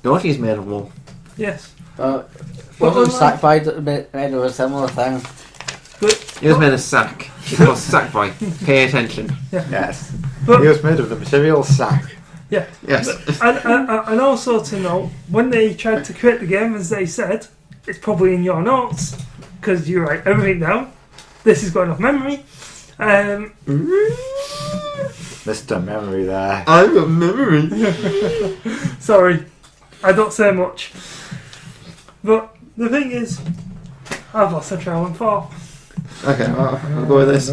Yoshi is made of wool. Yes. Wasn't Sackboy made of a similar thing? But It was made of sack. It's called Sackboy. Pay attention. Yes. But- He was made of the material sack. yeah. Yes. And also to note, when they tried to create the game, as they said, it's probably in your notes because you write everything down. This is going off memory. Mr. Memory there. I've got memory. Sorry, I don't say much. But the thing is, I've lost a trail and fall. Okay, I'll go with this.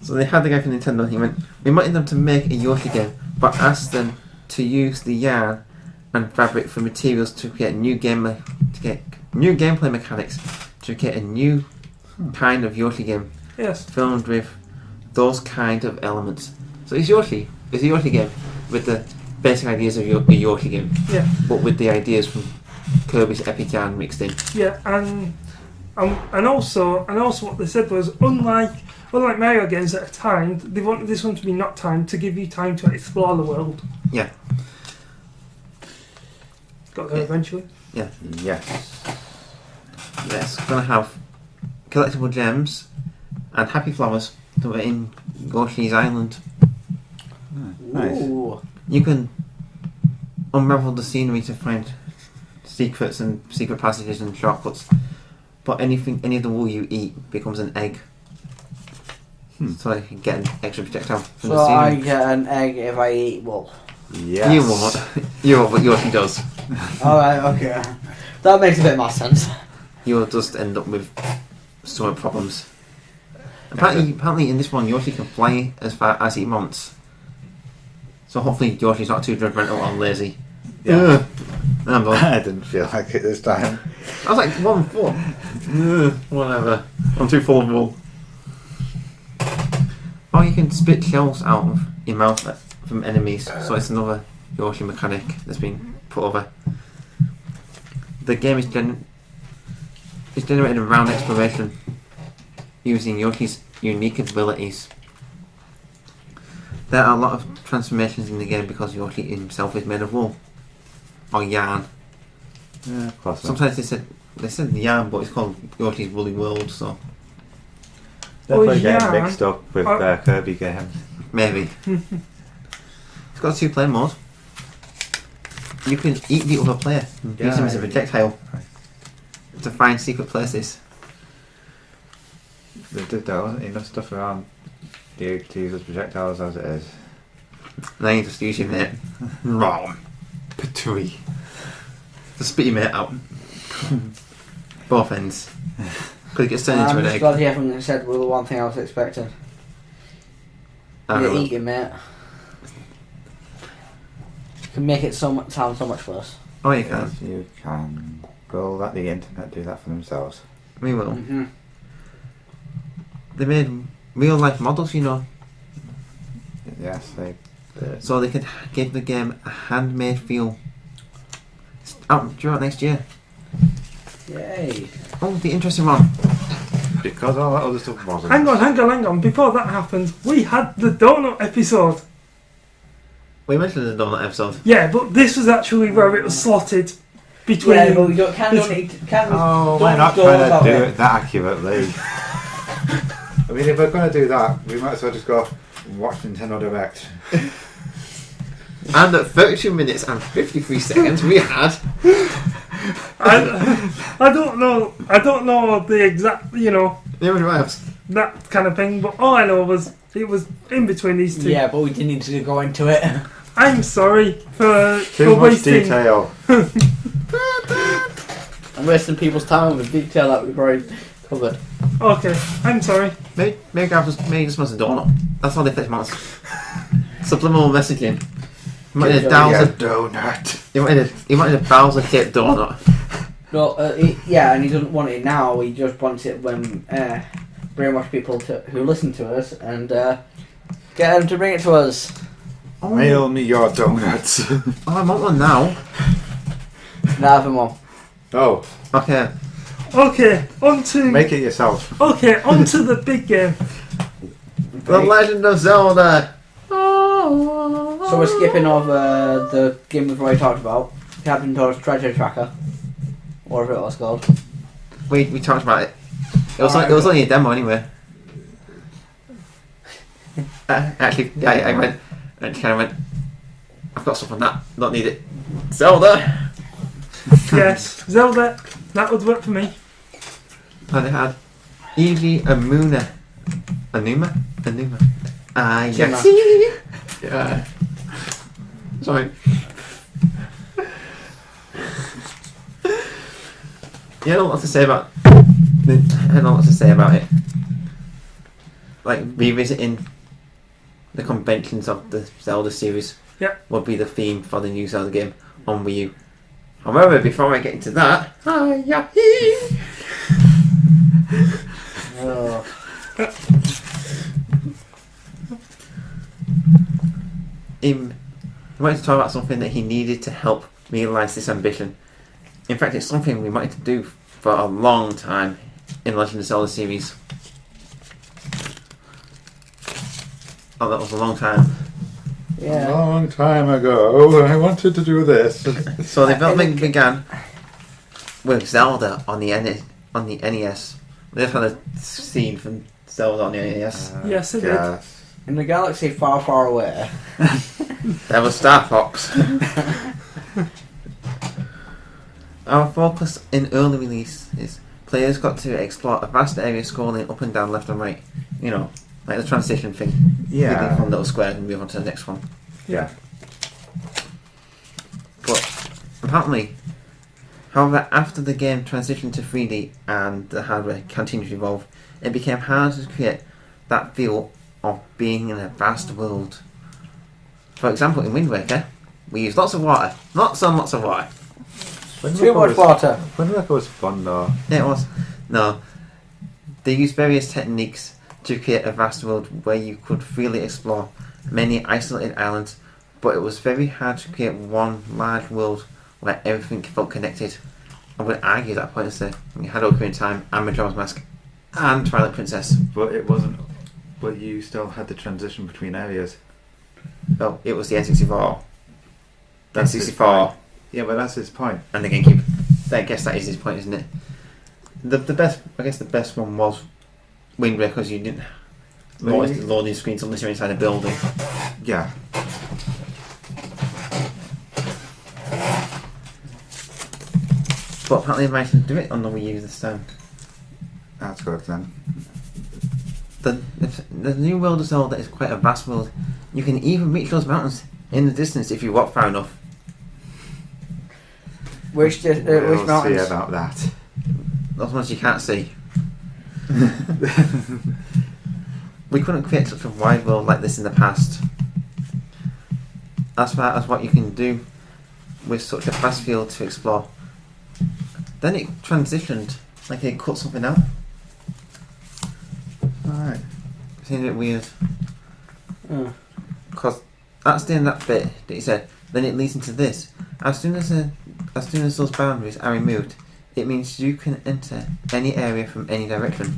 So they had the guy from Nintendo. He went, "We wanted them to make a Yoshi game, but asked them to use the yarn and fabric for materials to get new gameplay mechanics to get a new kind of Yoshi game Yes. filmed with those kind of elements." So it's Yoshi. It's a Yoshi game with the basic ideas of a Yoshi game, Yeah. but with the ideas from Kirby's Epic Yarn mixed in. Yeah, and also what they said was unlike Mario games that are timed, they wanted this one to be not timed to give you time to explore the world. Yeah. Got there eventually. Yeah. Yes. Yes, gonna have collectible gems and happy flowers that were in Yoshi's Island. Nice. Ooh. You can unravel the scenery to find secrets and secret passages and shortcuts. But any of the wool you eat becomes an egg. So I can get an extra projectile from So the I scenery. get an egg if I eat wool. Yes. You won't. You won't, but Yoshi does. Alright, okay. That makes a bit more sense. You'll just end up with stomach problems. Apparently in this one, Yoshi can fly as far as he wants. So hopefully Yoshi's not too judgmental or lazy. Yeah. I'm done. I didn't feel like it this time. I was like 1 foot. Whatever. I'm too full of wool. Or you can spit shells out of your mouth from enemies. So it's another Yoshi mechanic that's been put over. The game is generated around exploration using Yoshi's unique abilities. There are a lot of transformations in the game because Yoshi himself is made of wool or yarn. Yeah, close enough. Sometimes they said yarn, but it's called Yoshi's Woolly World, so Definitely yeah. getting mixed up with Kirby games. maybe. It's got a 2-player mode. You can eat the other player and use him as a projectile to find secret places. There wasn't enough stuff around to use as projectiles as it is. And then you just use your mate. Wrong. Patooey. Just spit your mate out. Both ends. Because it gets turned into I'm an just egg. glad you haven't said well, the one thing I was expecting. I You don't know. eat it, mate. You can make it sound so much worse. Oh, you can. Yes, you can. Go let the internet do that for themselves. We will. Mm-hmm. They made real life models, you know, Yes, they did. so they could give the game a handmade feel. It's out due out next year. Yay. Oh, the interesting one. Because all that other stuff wasn't. Hang on. Before that happened, we had the donut episode. We mentioned the donut episode. Yeah, but this was actually where it was slotted between. Yeah, but we can't Oh, we're not trying to do it that accurately. I mean, if we're going to do that, we might as well just go watch Nintendo Direct. And at 32 minutes and 53 seconds, we had. I don't know the exact, that kind of thing, but all I know was it was in between these two. Yeah, but we didn't need to go into it. I'm sorry for Too much wasting. detail. I'm wasting people's time with detail that we've already covered. Okay, I'm sorry. Maybe just wants a donut. That's all they fetch wants. Subliminal messaging. He wanted a donut. He wanted a Bowser shaped donut. No, and he doesn't want it now. He just wants it when brainwash people who listen to us and get them to bring it to us. Oh, Mail me your donuts. I want one now. Now have one. Oh, Okay. Okay, on to make it yourself. the big game. The Legend of Zelda. So we're skipping over the game we've already talked about, Captain Toad's Treasure Tracker, whatever it was called. We talked about it. It was only a demo anyway. Actually, yeah, I went and kind of went. I've got stuff on that. Don't need it. Zelda. Yes, Zelda. That would work for me. And they had Eevee Anuma. yeah. Yeah. Sorry. You had a lot to say about. I had a lot to say about it. Like revisiting the conventions of the Zelda series. Yeah. Would be the theme for the new Zelda game on Wii U. However, before I get into that, yeah. Oh. He wanted to talk about something that he needed to help realise this ambition. In fact, it's something we wanted to do for a long time in Legend of Zelda series. Oh, that was a long time. Yeah. A long time ago, I wanted to do this. So the development began with Zelda on the NES. We just had a scene from Zelda on the NES. Yes, it did. Yes. In the galaxy far, far away. There was Star Fox. Our focus in early release is players got to explore a vast area scrolling up and down, left and right. You know, like the transition thing. Yeah. You do one little square and move on to the next one. Yeah. But apparently, however, after the game transitioned to 3D and the hardware continued to evolve, it became harder to create that feel of being in a vast world. For example, in Wind Waker, we used lots of water. Lots and lots of water. Too much water. Wind Waker was fun though. Yeah, it was. No. They used various techniques to create a vast world where you could freely explore many isolated islands, but it was very hard to create one large world where everything felt connected. I would argue that point is you had Ocarina of Time and Majora's Mask and Twilight Princess. But it wasn't. But you still had the transition between areas. Oh, it was the N64. The N64 Yeah, but that's his point. and the GameCube. I guess that is his point, isn't it? The best, I guess the best one was Wind Waker because you didn't notice the loading screens unless you're inside a building. Yeah. But apparently they can do it on the Wii U this time. That's good then. The new world of Zelda is quite a vast world. You can even reach those mountains in the distance if you walk far enough. Which We'll see mountains? about that. Those ones you can't see. We couldn't create such a wide world like this in the past. As far as what you can do with such a vast field to explore. Then it transitioned, like it cut something out. Alright. It seemed a bit weird. Oh. Because that's the end of that bit that he said. Then it leads into this. As soon as those boundaries are removed, it means you can enter any area from any direction.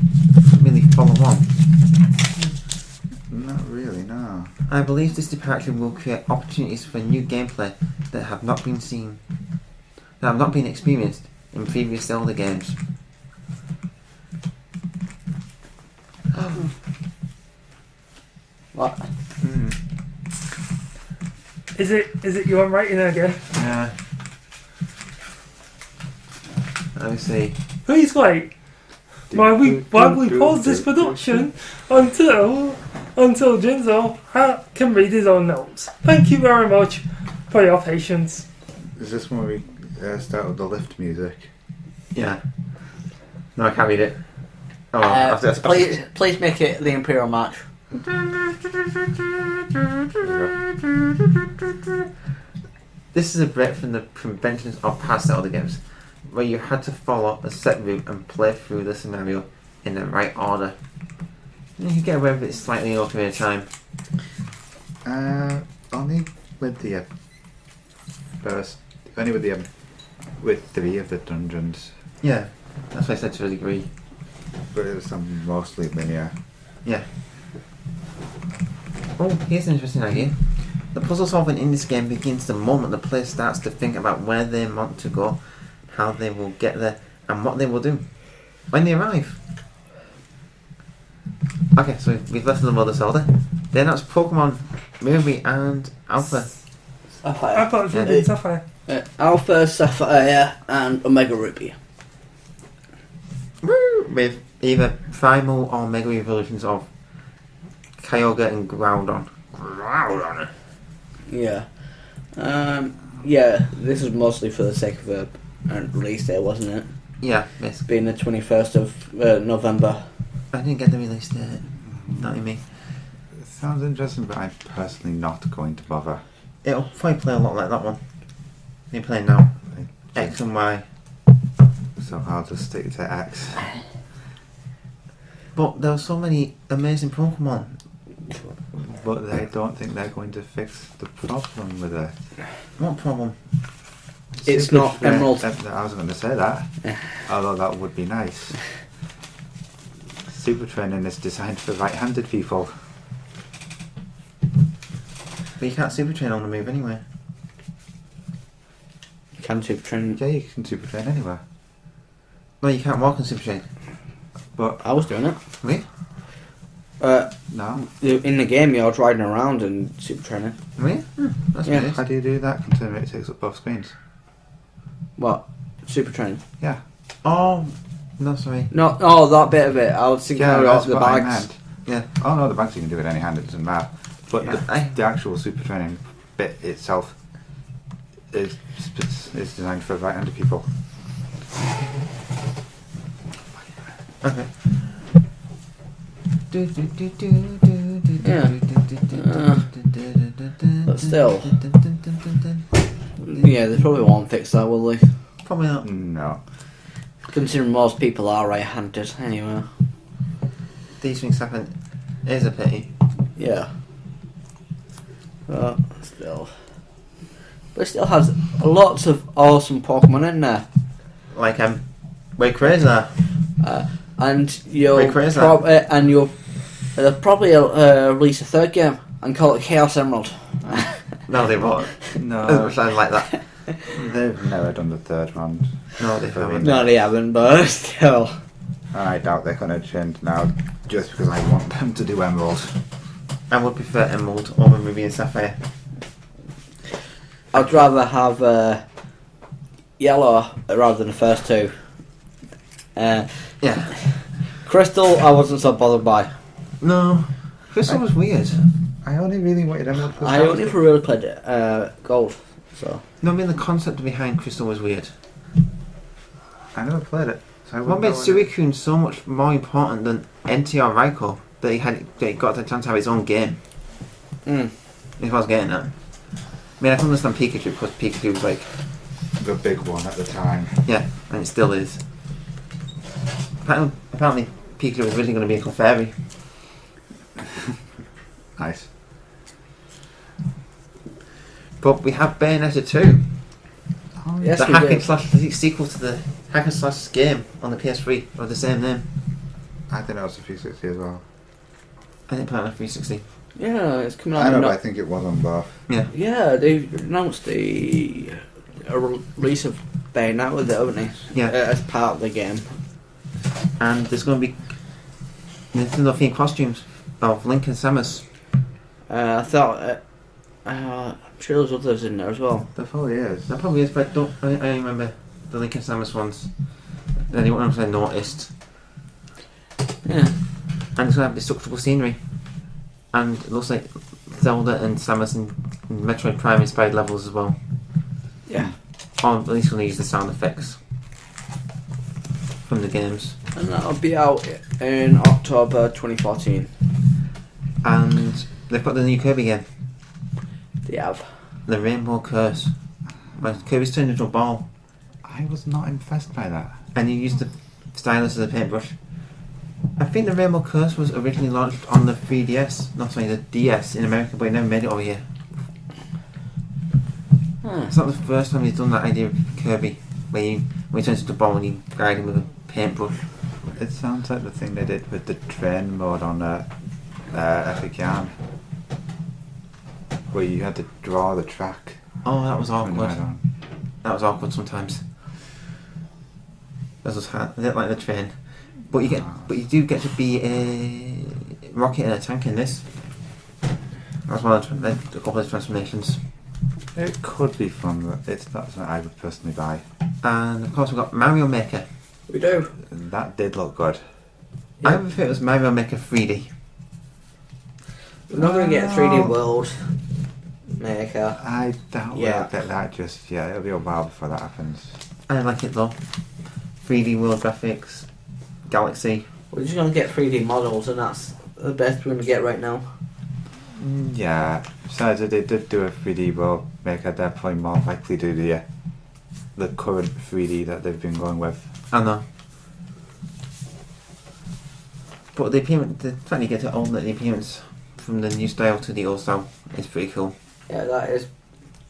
Really follow on. Not really, no. I believe this departure will create opportunities for new gameplay that have not been experienced in previous Zelda games. What? Is it you on writing again? Yeah. Let me see. Please wait. While we pause this production until Jinzo can read his own notes. Thank you very much for your patience. Is this when we start with the lift music? Yeah. No, I can't read it. Oh, after Please make it the Imperial March. This is a break from the conventions of past Zelda games, where you had to follow a set route and play through the scenario in the right order. You can get away with it slightly over a time. Only with the with 3 of the dungeons, Yeah, that's what I said to a degree. but it was mostly linear. Yeah. Oh, here's an interesting idea. The puzzle solving in this game begins the moment the player starts to think about where they want to go, how they will get there, and what they will do when they arrive. Okay, so we've left the world of Zelda. Then that's Pokemon, Ruby and Alpha. I Sapphire. thought it was in Sapphire. Alpha, Sapphire, and Omega Ruby. Woo! With either primal or mega evolutions of Kyogre and Groudon. Groudon. Yeah. Yeah, this was mostly for the sake of a release date, wasn't it? Yeah, basically. Being the 21st of November. I didn't get the release date. Not in me. It sounds interesting, but I'm personally not going to bother. It'll probably play a lot like that one. You're playing now. X and Y. So I'll just stick to X. But there are so many amazing Pokemon. But I don't think they're going to fix the problem with it. What problem? It's Super not Emerald. I was going to say that. Although that would be nice. Super training is designed for right-handed people. But you can't super train on the move anyway. You can super train. Yeah, you can super train anywhere. No, you can't walk on super train. But I was doing it. Really? no. In the game, you're riding around and super training. Really? That's Yeah. weird. How do you do that considering it takes up both screens? What? Super training? Yeah. Oh, no, sorry. No, oh, that bit of it. I was thinking Yeah, about that's the what I bags. meant. Yeah. Oh no, the bags you can do it any hand, it doesn't matter. But Yeah. the actual super training bit itself is designed for right-handed people. Okay. Yeah. But still. Yeah, they probably won't fix that, will they? Probably not. No. Considering most people are right-handed, anyway. These things happen. It is a pity. Yeah. But still. But it still has lots of awesome Pokemon in there. Like, Rayquaza. And you'll Rayquaza. they'll probably release a third game and call it Chaos Emerald. No, they won't. No. Sound like that. They've never done the third one. No, they haven't. No, they haven't, but still. I doubt they're going to change now just because I want them to do Emerald. I would prefer Emerald over Ruby and Sapphire. I'd rather have Yellow rather than the first two. Yeah. Crystal, I wasn't so bothered by. No. Crystal was weird. I only really wanted Emerald for I only ever really played Gold, so. No, I mean the concept behind Crystal was weird. I never played it. So I What wouldn't made know what Suicune so much more important than NTR Raikou that he got the chance to have his own game? Mm. If I was getting that. I mean, I can understand Pikachu because Pikachu was like, the big one at the time. yeah, and it still is. Apparently Pikachu was really going to be a Clefairy. Nice. But we have Bayonetta 2. Oh, Yes, the we hack did. and slash the sequel to the hack and slash game on the PS3 of the same name. I think that was a 360 as well. I didn't play it on the 360. Yeah, it's coming out. I know, in but I think it was on both. Yeah. Yeah, they announced the release of Bayonetta with it, haven't they? Yeah. As part of the game. And there's going to be Nintendo themed costumes of Link and Samus. I thought. I'm sure there's others in there as well. There probably is. That probably is, but I remember the Link and Samus ones. The only ones I noticed. Yeah. And it's going to have destructible scenery. And it looks like Zelda and Samus and Metroid Prime inspired levels as well. Yeah. Or at least going to use the sound effects from the games. And that'll be out in October 2014. And they've got the new Kirby game, They have. the Rainbow Curse. Where Kirby's turned into a ball, I was not impressed by that. and you use the stylus as a paintbrush. I think the Rainbow Curse was originally launched on the 3DS, not sorry, the DS in America, but it never made it over here. It's not the first time he's done that idea of Kirby, where he turns into a ball and you guide him with a paintbrush. It sounds like the thing they did with the train mode on Epic Yarn, where you had to draw the track. Oh, that was when you awkward. went on. That was awkward sometimes. That was hard. I didn't like the train, but you do get to be a rocket and a tank in this. That's one of a couple of transformations. It could be fun, but it's not something I would personally buy. And of course we've got Mario Maker. We do. And that did look good. I prefer it was Mario Maker 3D. We're not going to get a 3D World Maker. I doubt Yeah. we'll get that just yet. It'll be a while before that happens. I like it though. 3D world graphics, Galaxy. We're just going to get 3D models, and that's the best we're going to get right now. Yeah. Besides, if they did do a 3D World Maker, they're probably more likely to do the current 3D that they've been going with. I know. But the appearance, the fact you get to own the appearance from the new style to the old style is pretty cool. Yeah, that is.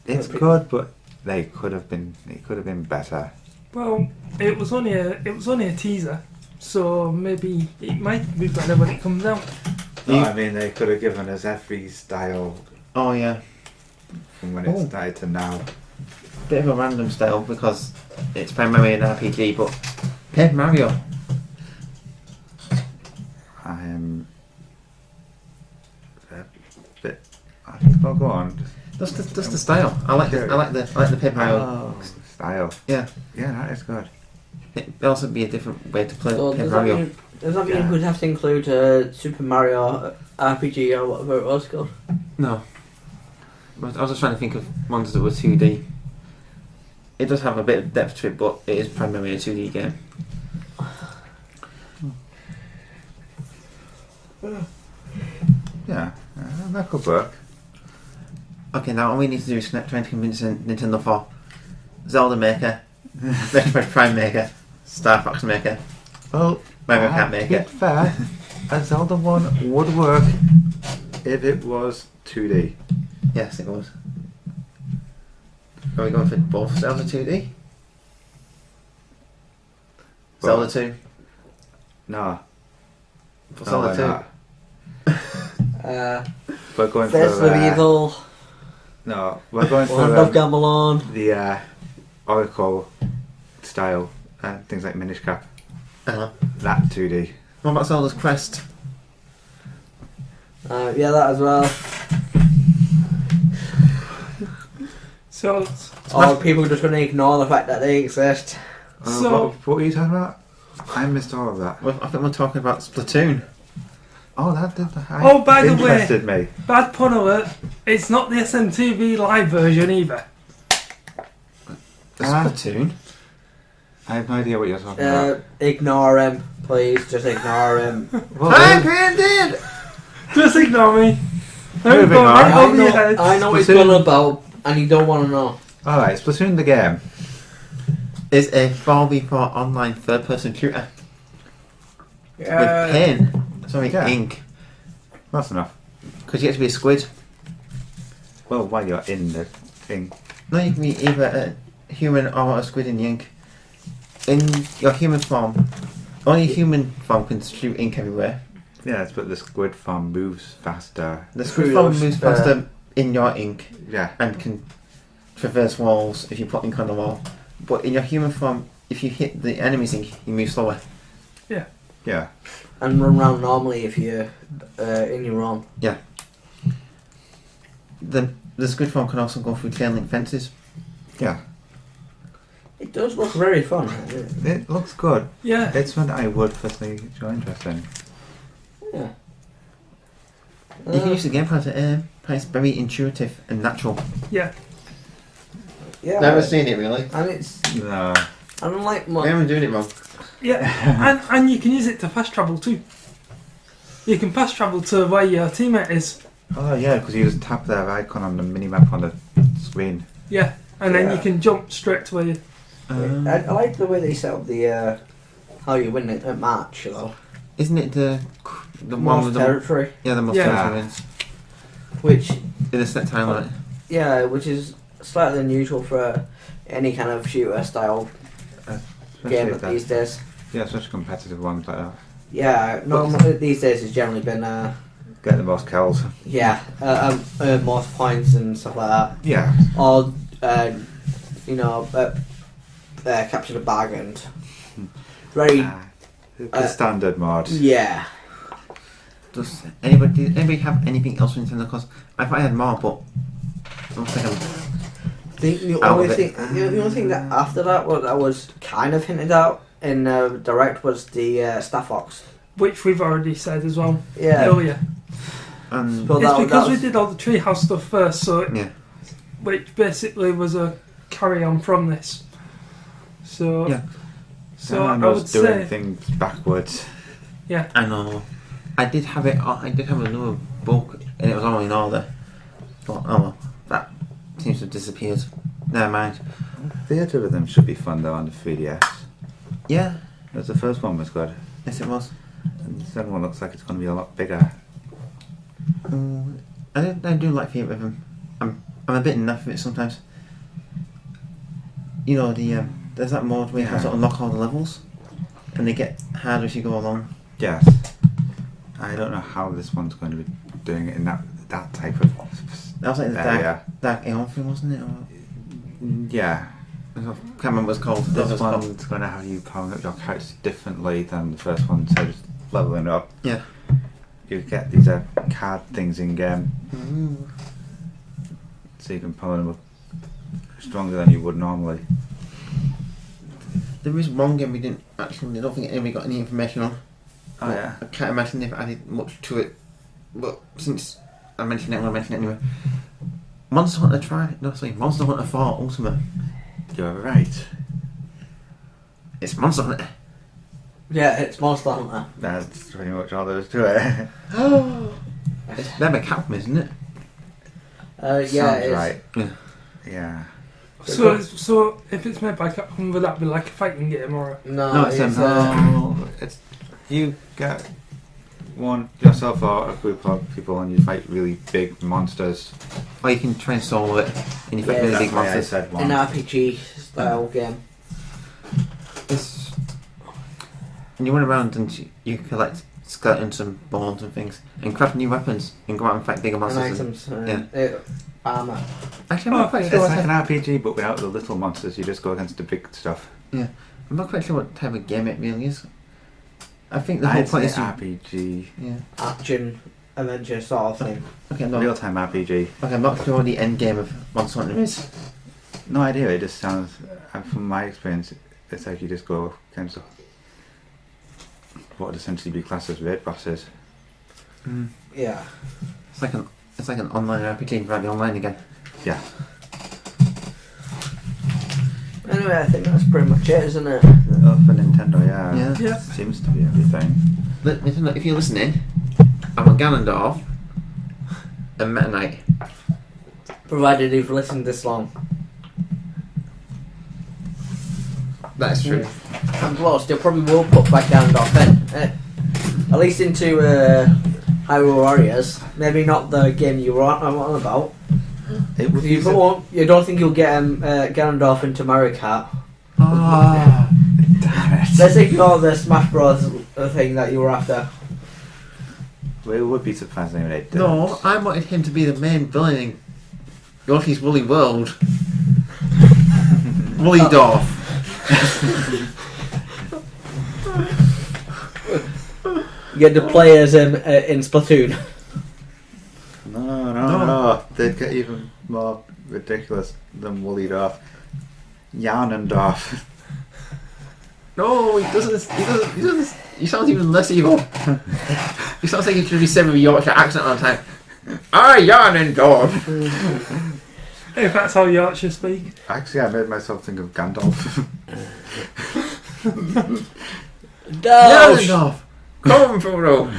It's good, but it could have been better. Well, it was only a teaser, so maybe it might be better when it comes out. No, I mean, they could have given us every style Oh yeah, from when it started to now. bit of a random style because it's primarily an RPG, but Paper Mario. I am a bit. Well, go on. That's the style. I like the Paper Mario Style. Yeah. Yeah, that is good. It'd also be a different way to play So Paper does Mario. that mean Yeah. we'd have to include Super Mario RPG or whatever it was called? No. But I was just trying to think of ones that were 2D. It does have a bit of depth to it, but it is primarily a 2D game. Yeah, that could work. Okay, now all we need to do is trying to convince Nintendo for Zelda Maker, Metroid Prime Maker, Star Fox Maker, Well, Mario Kart to be Maker. fair, a Zelda one would work if it was 2D. Yes, it was. Are we going for both Zelda 2D? Well, Zelda 2? No. For no, Zelda why 2? not? We're going Best for of Evil, no. We're going Land of for Gamelon. the Oracle style, things like Minish Cap. Uh-huh. That 2D. What about Zelda's Crest? Yeah, that as well. So, Or people just going to ignore the fact that they exist. So- what are you talking about? I missed all of that. Well, I think we're talking about Splatoon. Oh, that did. Oh, by the way- interested me. bad pun alert. It's not the SMTV live version either. Splatoon? I have no idea what you're talking about. Ignore him, please. Just ignore him. Well, Hi, Granddad! Just ignore me. Moving Don't go on. right I over your head. know what it's Splatoon. all about, and you don't want to know. Alright, Splatoon the game. Is a 4v4 online third-person shooter with pen. Sorry, yeah. ink. That's enough. Because you get to be a squid. Well, while you're in the thing. No, you can be either a human or a squid in the ink. In your human form, only human form can shoot ink everywhere. Yes, but the squid form moves faster. The squid form Kudos, moves faster in your ink Yeah. and can traverse walls if you put ink on the wall. But in your human form, if you hit the enemy's ink, you move slower. Yeah. And run around normally if you're in your own. The squid form can also go through chain link fences. Yeah. It does look very fun. It looks good. Yeah. It's one that I would personally show interest in. Yeah. You can use the gamepad to it's very intuitive and natural. Yeah. Yeah. Never seen it really. And it's. No. I don't like We much. haven't doing it wrong. Yeah. and you can use it to fast travel too. You can fast travel to where your teammate is. Oh yeah, because you just tap their icon on the minimap on the screen. Yeah. And then Yeah. you can jump straight to where you. I like the way they set up the how you win it at match, though. Isn't it the one Most with the territory, the most Yeah. territory wins which in a set timeline? which is slightly unusual for any kind of shooter style Especially game if that- these days. Yeah, especially competitive ones like that. Yeah, normally these days it's generally been Get the most kills. most points and stuff like that, Yeah. or capture the bag and very The standard mod. yeah. Does anybody have anything else for Nintendo? Because I thought I had more, but I don't think I'm The Out only of it. thing, the only thing that after that was kind of hinted out in Direct was the Star Fox. Which we've already said as well Yeah, earlier. And But It's that because was- we did all the treehouse stuff first, so yeah, which basically was a carry on from this. So Yeah. so I Everyone would was doing say things backwards. I know. I did have it. I did have another book, and it was all in order. But oh well, that seems to have disappeared. Never mind. Theatre Rhythm should be fun though on the 3DS. Yeah, Because the first one was good. yes it was. And the second one looks like it's going to be a lot bigger. I do like Theatre Rhythm. I'm a bit enough of it sometimes. You know there's that mode where you have to unlock all the levels, and they get harder as you go along. Yes. I don't know how this one's going to be doing it in that type of That was like the area. Dark Aeon thing, wasn't it? Or, Yeah. I can't remember what it's called. This one's going to have you powering up your characters differently than the first one, so just leveling up. Yeah. You get these card things in game, so you can power them up stronger than you would normally. There is one game we didn't actually. I don't think anybody got any information on. Oh But yeah. I can't imagine they've added much to it. But since I mentioned it, I'm going to mention it anyway. Monster Hunter 4 Ultimate. You're right. It's Monster Hunter. Yeah, it's Monster Hunter. That's pretty much all there is to it. It's they're by Capcom, isn't it? Yeah, Sounds it's, right. Yeah. Yeah. so if it's made by Capcom, would that be like a fighting game or? No, it's It's you get one yourself or a group of people and you fight really big monsters. Or you can try and solo it, and you fight Yeah, really That's big why I monsters. said an one. RPG style game. It's, and you run around and you collect skeletons and bones and things, and craft new weapons, and go out and fight bigger And monsters. items, armour. Actually, I'm not quite It's sure. like an RPG but without the little monsters, you just go against the big stuff. I'm not quite sure what type of game it really is. I think the whole I'd point say is RPG. Action, adventure sort of thing. Okay, I'm not, Real time RPG. okay, I'm not sure what the end game of Monster Hunter is. No idea, it just sounds, from my experience, it's like you just go against what would essentially be classed as raid bosses. Yeah. It's like an online RPG without the online again. Yeah. Anyway, I think that's pretty much it, isn't it? Oh, for Nintendo, yeah. Yeah. Seems to be everything. But if you're listening, I'm a Ganondorf and Meta Knight. Provided you've listened this long. That's true. And plus, they probably will put back Ganondorf in. At least into Hyrule Warriors. Maybe not the game you were on about. It would You don't think you'll get Ganondorf into Mario Kart? Oh, damn it. Let's ignore the Smash Bros. Thing that you were after. Well, it would be surprising if they did. No, I wanted him to be the main villain in Yoshi's Woolly World. Woolly Dorf. You get the players in Splatoon. No. They'd get even more ridiculous than Woolly Dorf. Yarnendorf. No, he doesn't. He sounds even less evil. He sounds like he should be said with a Yorkshire accent all the time. Yarnendorf. If that's how Yorkshire speak. Actually, I made myself think of Gandalf. Yarnendorf. Come, Frodo.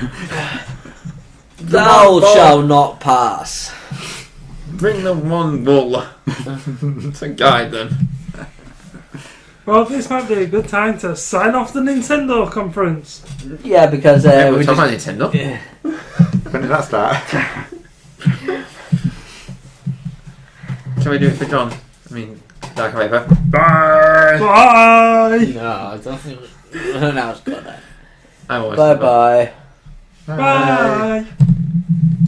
Thou shalt not pass. Bring the one wool. It's a guide then. Well, this might be a good time to sign off the Nintendo conference. Yeah, because Yeah, we we're just, talking about Nintendo. yeah. When did that start? Shall we do it for John? I mean, Dark Viper. Bye. Bye. No, I don't think. No, it's good. I always Bye bye. Bye.